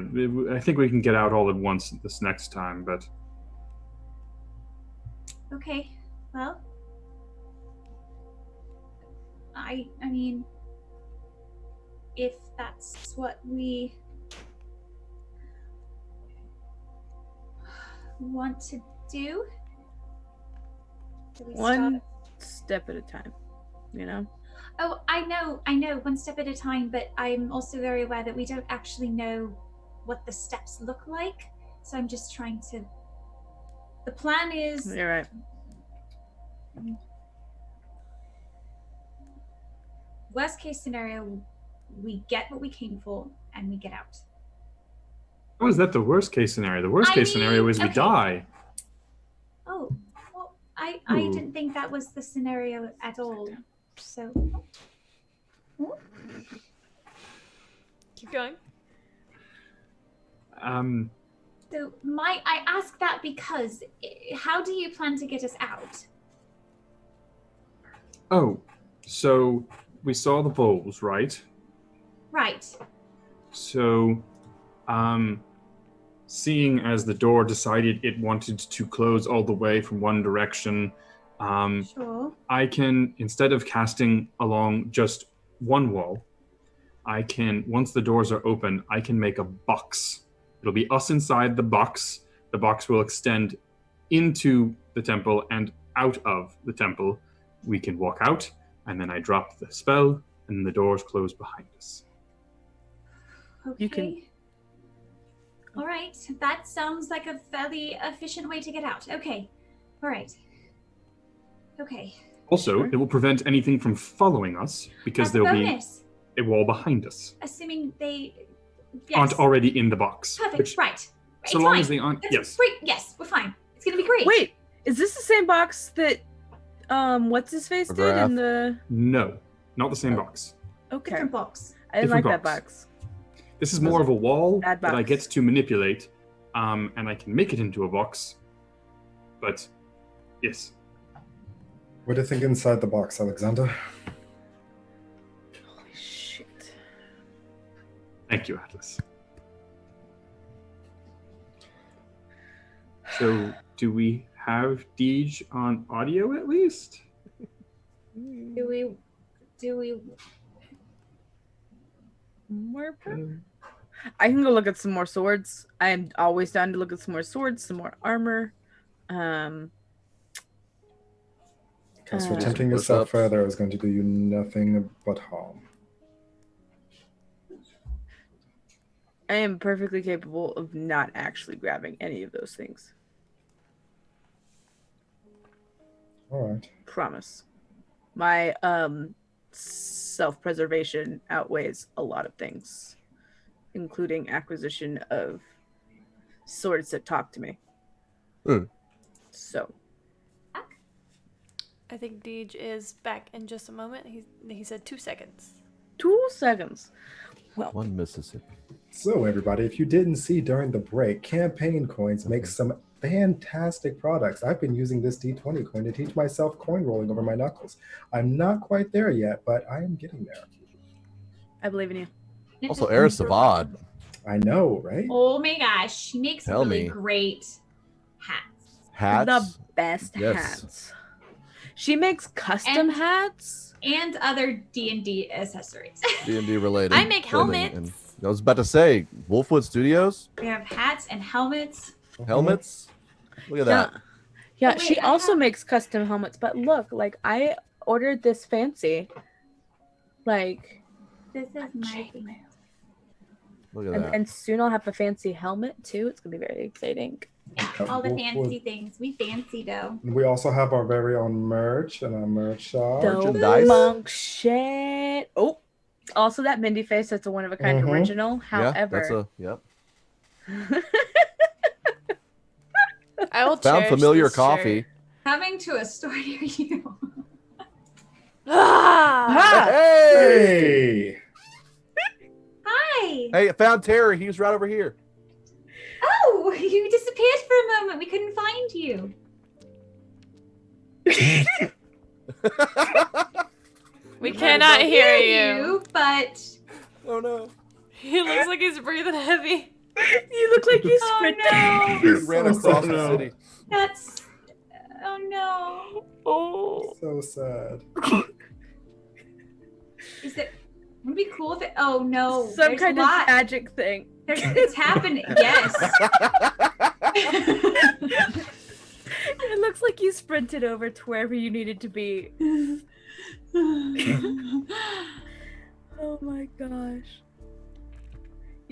I think we can get out all at once this next time, but okay, well, I mean, if that's what we want to do we One start? step at a time, you know? Oh, I know, one step at a time, but I'm also very aware that we don't actually know what the steps look like. So I'm just trying to. The plan is. You're right. Worst case scenario, we get what we came for and we get out. how is that the worst case scenario? The worst I case scenario mean, is we okay. die. Oh, well, I Ooh. didn't think that was the scenario at all. So. Keep going. So I ask that because how do you plan to get us out? Oh, so we saw the bowls, right? Right. So, seeing as the door decided it wanted to close all the way from one direction, Sure. I can, instead of casting along just one wall, I can, once the doors are open, I can make a box. It'll be us inside the box. The box will extend into the temple and out of the temple. We can walk out, and then I drop the spell, and the doors close behind us. Okay. You can- All right. That sounds like a fairly efficient way to get out. Okay. All right. Okay. Also, Sure. it will prevent anything from following us, because That's a there'll be bonus. a wall behind us. Assuming they Aren't already in the box. Perfect. Which, Right. so It's long fine. as they aren't, That's yes. great. Yes, we're fine. It's gonna be great. Wait, is this the same box that what's his face did in the? No, not the same box. Okay, Different box. I didn't like different that box. box. This is more of a wall Bad that I box. get to manipulate, and I can make it into a box. But, yes. What do you think inside the box, Alexander? Holy shit! Thank you, Atlas. So, do we have Deej on audio at least? Do we I can go look at some more swords. I am always down to look at some more swords, some more armor. Because Uh, tempting push-ups. yourself further is going to do you nothing but harm. I am perfectly capable of not actually grabbing any of those things. All right. Promise. My self-preservation outweighs a lot of things, including acquisition of swords that talk to me. So, I think Deej is back in just a moment. He said 2 seconds. 2 seconds. Well, One Mississippi. So, everybody, if you didn't see during the break, Campaign Coins makes some fantastic products. I've been using this D20 coin to teach myself coin rolling over my knuckles. I'm not quite there yet, but I am getting there. I believe in you. Also, Eris Savad. I know, right? Oh my gosh, she makes Tell really me. great hats. Hats. The best Yes. hats. She makes custom And- hats. And other D&D accessories. D&D related. I make clothing. helmets. And I was about to say, Wolfwood Studios? We have hats and helmets. Helmets? Look at that. Yeah, Oh, wait, she I also have- makes custom helmets. But look, like I ordered this fancy, like, This is my thing. Look at and, that. and soon I'll have a fancy helmet too. It's gonna be very exciting. All the Wolfwood. fancy things. We fancy though. We also have our very own merch and our merch shop. Dope Merchandise. monk shit. Oh, also that Mindy face. That's a one of a kind Mhm. original. Yeah, that's However, yep. I will Found cherish familiar this coffee. shirt. Coming to a store near you. Ah! Hey! Hey! Hi. Hey, I found Terry. He was right over here. Oh, you disappeared for a moment. We couldn't find you. We cannot hear you. But Oh no. He looks like he's breathing heavy. you look like you Oh, sprinted. no. He ran So across sad. the city. that's. Oh no. Oh, So sad. Is it? Would it be cool if it? Oh no. some There's kind a of lot. magic thing. It's happening. Yes. It looks like you sprinted over to wherever you needed to be. Oh my gosh.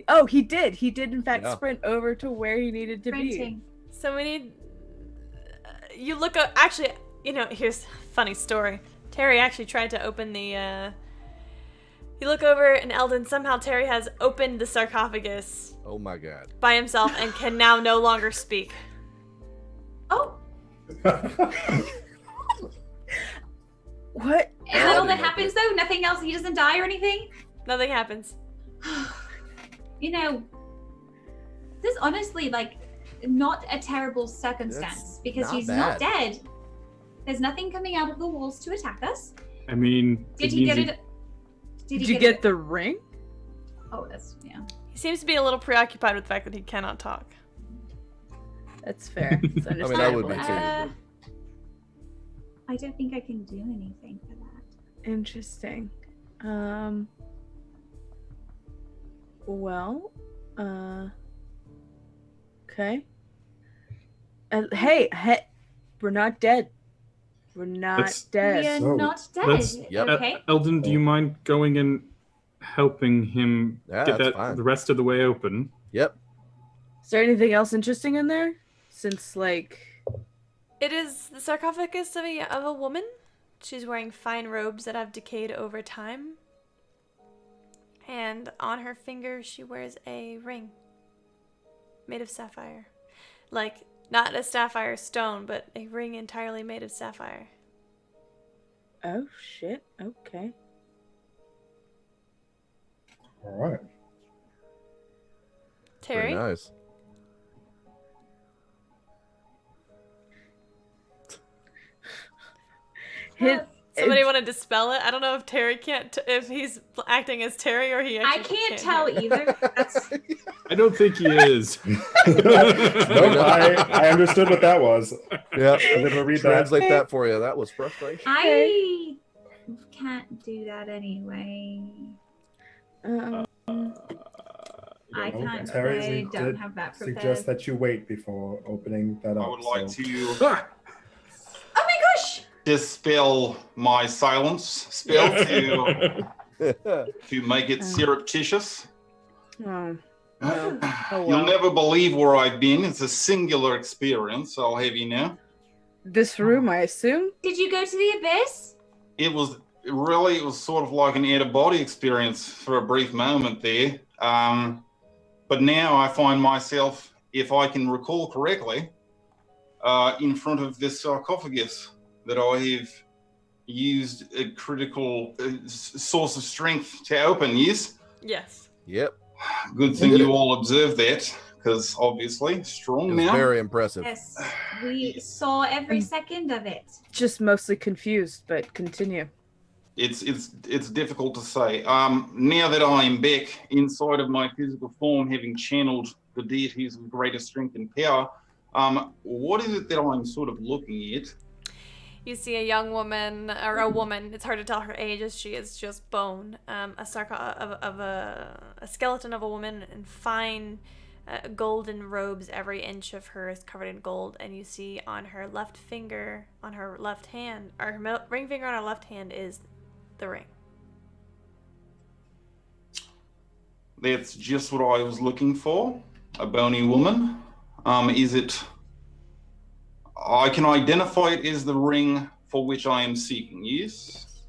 Oh, he did. He did, in fact, Yeah. sprint over to where he needed to be. Printing. So we need. You look up. Actually, here's a funny story. Terry actually tried to open the. You look over, and Eldon, somehow Terry has opened the sarcophagus Oh my god. by himself and can now no longer speak. Oh, What? is that all that happens though? Nothing else? He doesn't die or anything? Nothing happens. This is honestly like not a terrible circumstance That's because not he's bad. not dead. There's nothing coming out of the walls to attack us. I mean, Did he get it? Did you get the ring? Oh, that's, yeah. He seems to be a little preoccupied with the fact that he cannot talk. That's fair. It's I mean, that would be understandable. too. I don't think I can do anything for that. Interesting. Well, okay. Hey, we're not dead. We're not That's- dead. We are So, not dead. that's- Yep. Okay. Eldon, do you mind going and helping him Yeah, get that's that fine. the rest of the way open? Yep. Is there anything else interesting in there? Since, like, It is the sarcophagus of a woman. She's wearing fine robes that have decayed over time. And on her finger, she wears a ring made of sapphire. Like, not a sapphire stone, but a ring entirely made of sapphire. oh shit, okay. All right. Terry? Very nice. Somebody want to dispel it? I don't know if Terry can't, if he's acting as Terry or he I actually can't tell hear. either. That's, I don't think he is. Nope, I understood what that was. Yeah. I'm gonna read that. Translate that for you. That was frustration. I can't do that anyway. Um, I know, can't. Terry, I we don't did have that prepared. Suggest that you wait before opening that up. I would like so- to Ah! Oh my gosh! dispel my silence spell to make it surreptitious. oh, You'll well. never believe where I've been. It's a singular experience, I'll have you know. This room, I assume? Did you go to the abyss? It was sort of like an out-of-body experience for a brief moment there. But now I find myself, if I can recall correctly, in front of this sarcophagus that I have used a critical source of strength to open, yes? Yes. Yep. Good thing Did you it. all observed that, because obviously, It strong was now. very impressive. Yes. We saw every second of it. Just mostly confused, but continue. It's difficult to say. Now that I am back inside of my physical form, having channeled the deities of greater strength and power, what is it that I'm sort of looking at? You see a young woman, or a woman, it's hard to tell her age as she is just bone, a skeleton of a woman in fine golden robes. Every inch of her is covered in gold, and you see on her left finger, on her left hand, or her ring finger on her left hand is the ring. That's just what I was looking for, a bony woman. Is it... I can identify it as the ring for which I am seeking, yes?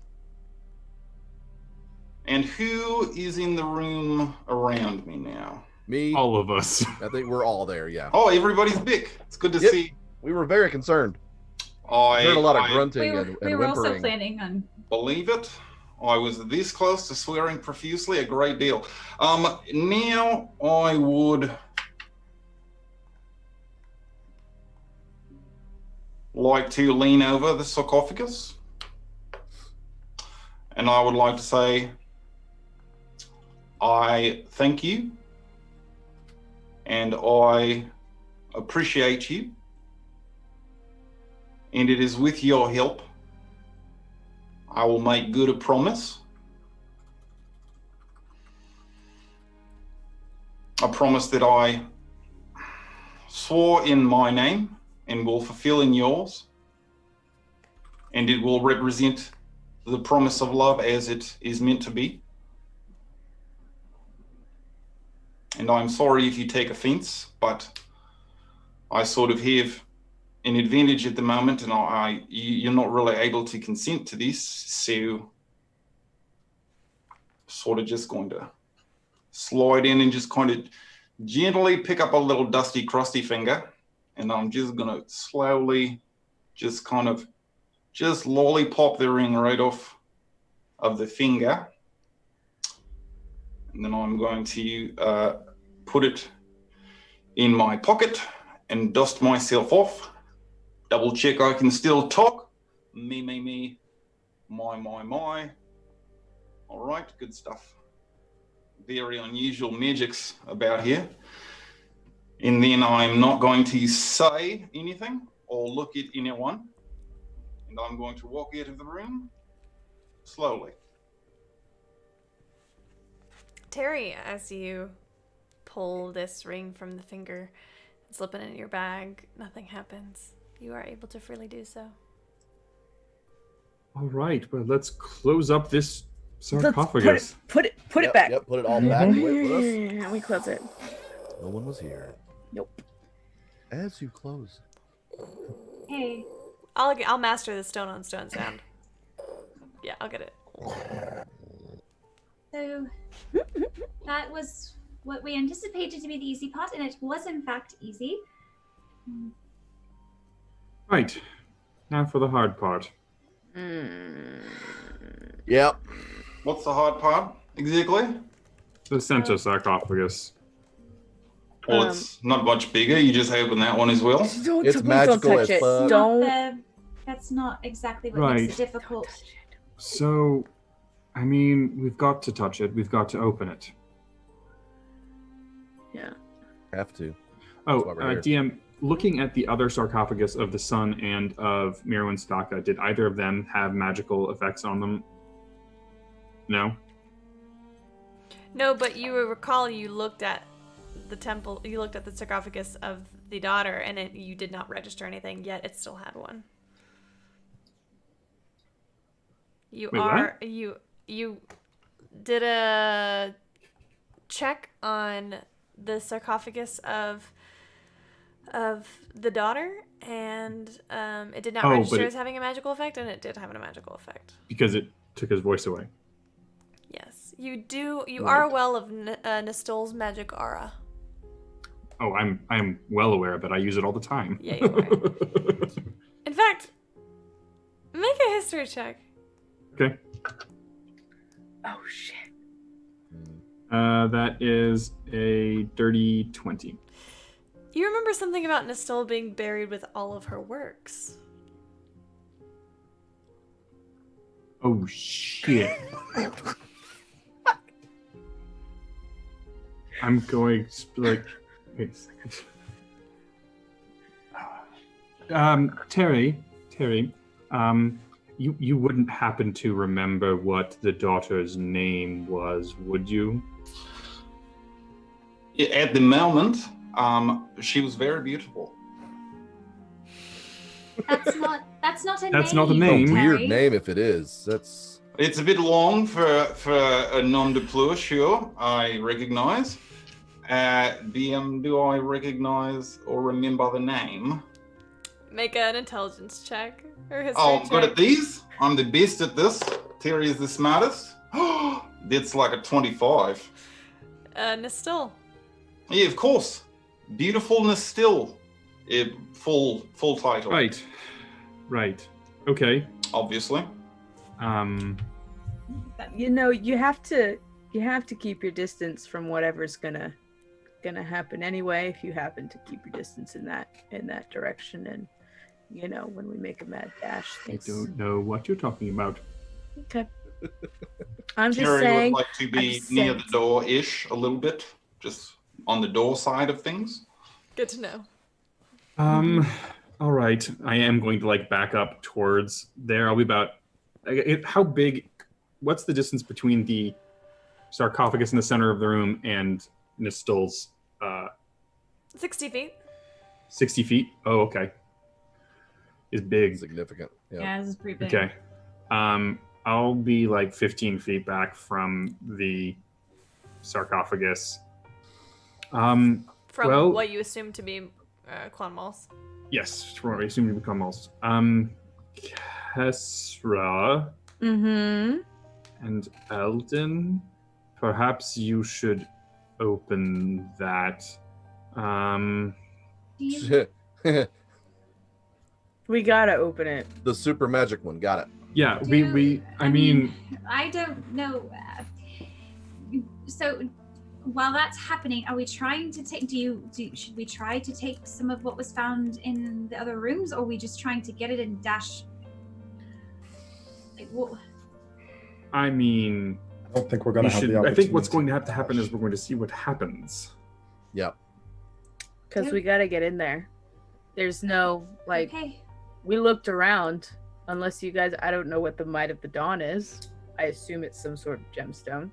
And who is in the room around me now? Me. All of us. I think we're all there. Yeah. Oh, everybody's big. It's good to Yep. see. We were very concerned. I Heard a lot of I grunting We and were also whimpering. planning on. believe it. I was this close to swearing profusely, a great deal. Now I would like to lean over the sarcophagus, and I would like to say, I thank you, and I appreciate you, and it is with your help I will make good a promise. A promise that I swore in my name and will fulfill in yours. And it will represent the promise of love as it is meant to be. And I'm sorry if you take offense, but I sort of have an advantage at the moment, and you're not really able to consent to this, so sort of just going to slide in and just kind of gently pick up a little dusty, crusty finger, and I'm just going to slowly just kind of just lollipop the ring right off of the finger, and then I'm going to put it in my pocket and dust myself off. Double check I can still talk, Me. My. All right, good stuff. Very unusual magics about here. And then I'm not going to say anything or look at anyone. And I'm going to walk out of the room slowly. Terry, as you pull this ring from the finger and slip it in your bag, nothing happens. You are able to freely do so. All right, well, let's close up this sarcophagus. Put it back. Yep, put it all back away with us. Yeah, we close it. No one was here. Nope. As you close. Hey, I'll master the stone on stone sound. Yeah, I'll get it. so that was what we anticipated to be the easy part, and it was in fact easy. Right, now for the hard part. Yep. What's the hard part exactly? The Center Sarcophagus. Well, it's not much bigger. You just open that one as well. It's magical don't as touch it. fuck. Don't. That's not exactly what Right. makes it difficult. So, I mean, we've got to touch it. We've got to open it. Yeah. Have to. Oh, That's why we're here. DM, looking at the other sarcophagus of the sun and of Mirwin Siddharka, did either of them have magical effects on them? No? No, but you recall you looked at the temple, you looked at the sarcophagus of the daughter, and you did not register anything, yet it still had one. You Wait, are you did a check on the sarcophagus of the daughter, and it did not Oh, register but as having a magical effect, and it did have a magical effect. Because it took his voice away. Yes, you do. You Right. are aware of Nestol's magic aura. Oh, I'm well aware of it. I use it all the time. Yeah, you are. In fact, make a history check. Okay. Oh shit. That is a dirty 20. You remember something about Nestol being buried with all of her works. Oh, shit. I'm going to be like, wait a second. Terry, you wouldn't happen to remember what the daughter's name was, would you? At the moment, she was very beautiful. That's not a name. That's not a A name. weird Terry. name if it is. That's It's a bit long for a nom de plume, sure, I recognize. DM, do I recognize or remember the name? Make an intelligence check or history Oh, I'm check. good at these. I'm the best at this. Terry is the smartest. That's like a 25. Nestol. Yeah, of course. Beautifulness still. Full title. Right. Okay. Obviously. You know, you have to keep your distance from whatever's gonna happen anyway. If you happen to keep your distance in that direction, and you know, when we make a mad dash, I things. don't know what you're talking about. Okay. I'm just Terry saying. would like to be I'm near saying- the door-ish a little bit, just on the door side of things. Good to know. All right. I am going to back up towards there. I'll be about. How big? What's the distance between the sarcophagus in the center of the room and Nestol's 60 feet. 60 feet? Oh, okay. Is big. significant. Yeah. Yeah, this is pretty big. Okay. I'll be 15 feet back from the sarcophagus. From Well- what you assume to be Clonmal's. Yes, from what I assume to become almost. Kesra Mm-hmm. and Eldon, perhaps you should open that. Do you, We gotta open it. The super magic one. Got it. Yeah, do- I mean, I don't know. So while that's happening, are we trying to take? Should we try to take some of what was found in the other rooms, or are we just trying to get it and dash? Like, well, I mean, I don't think we're going to have the I opportunity. think what's going to have to happen is we're going to see what happens. Yep. Because we got to get in there. There's no, like, okay. we looked around. Unless you guys, I don't know what the Might of the Dawn is. I assume it's some sort of gemstone.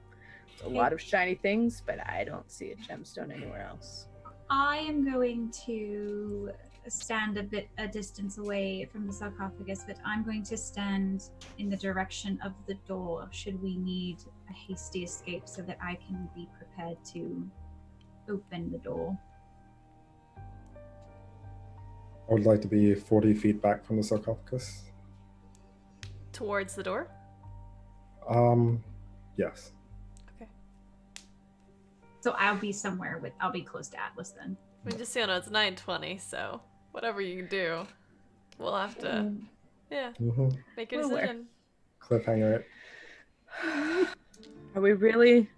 It's a lot of shiny things, but I don't see a gemstone anywhere else. I am going to stand a distance away from the sarcophagus, but I'm going to stand in the direction of the door should we need a hasty escape so that I can be prepared to open the door. I would like to be 40 feet back from the sarcophagus. Towards the door? Yes. Okay. So I'll be I'll be close to Atlas then. I mean, just so you know, it's 9:20, so whatever you do, we'll have to, make your We're aware. decision. Cliffhanger it. Are we really,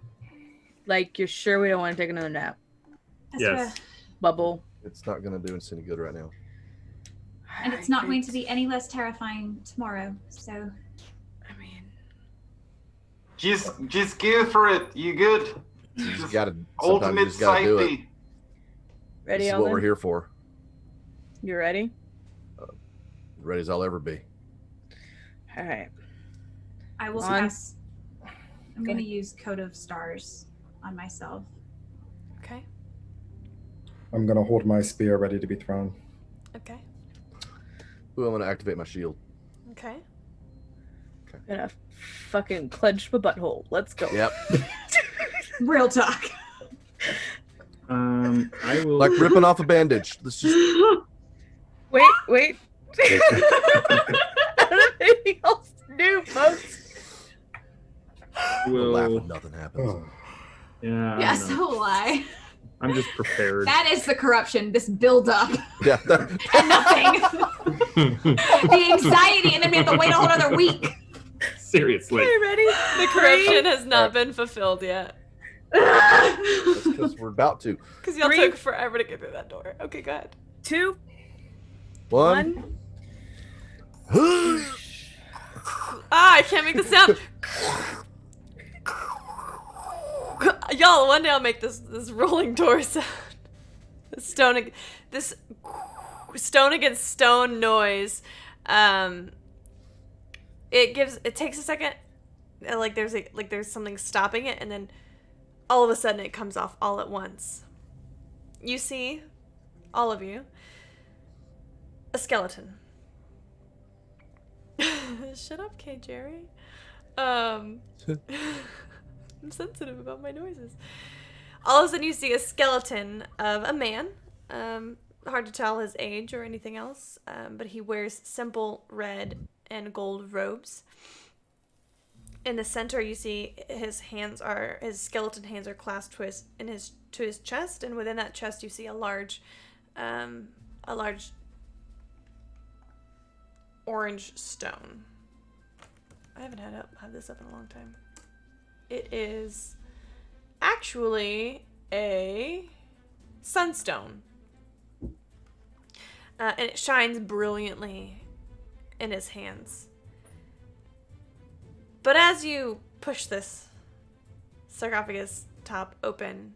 like, you're sure we don't want to take another nap? That's Yes. Bubble. It's not going to do us any good right now. And it's not going to be any less terrifying tomorrow, so... I mean... Just go for it. You good? You just Just gotta, sometimes you Ultimate just gotta do it. safety. Ready, This is what we're Ellen? here for. You ready? Ready as I'll ever be. All right. I will On. pass. I'm going to use Code of Stars on myself. Okay. I'm going to hold my spear ready to be thrown. Okay. Ooh, I'm going to activate my shield. Okay. I'm gonna fucking clench my butthole. Let's go. Yep. Real talk. I will. Like ripping off a bandage. Let's just... Wait. I don't have anything else to do, folks. We'll laugh will. when nothing happens. Oh, Yeah. I Yeah, don't know. so will I. I'm just prepared. That is the corruption, this build up Yeah. and nothing. The anxiety, and then we have to wait a whole other week. Seriously. Okay, ready? The corruption has not been fulfilled yet. That's because we're about to. Because y'all 3, took forever to get through that door. Okay, go ahead. 2, One. 1. I can't make the sound. Y'all, one day I'll make this rolling door sound. This stone against stone noise. It takes a second. Like there's something stopping it, and then all of a sudden it comes off all at once. You see, all of you, a skeleton. Shut up, K. Jerry. I'm sensitive about my noises. All of a sudden you see a skeleton of a man. Hard to tell his age or anything else, but he wears simple red and gold robes. In the center you see his skeleton hands are clasped to his chest, and within that chest you see a large orange stone. I haven't had this up in a long time. It is actually a sunstone. And it shines brilliantly in his hands. But as you push this sarcophagus top open,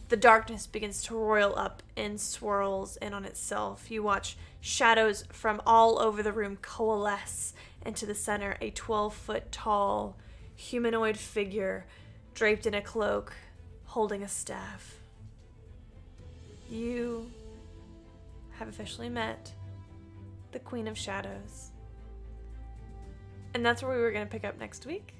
the darkness begins to roil up and swirls in on itself. You watch shadows from all over the room coalesce into the center, a 12-foot tall humanoid figure draped in a cloak, holding a staff. You have officially met the Queen of Shadows. And that's where we were going to pick up next week.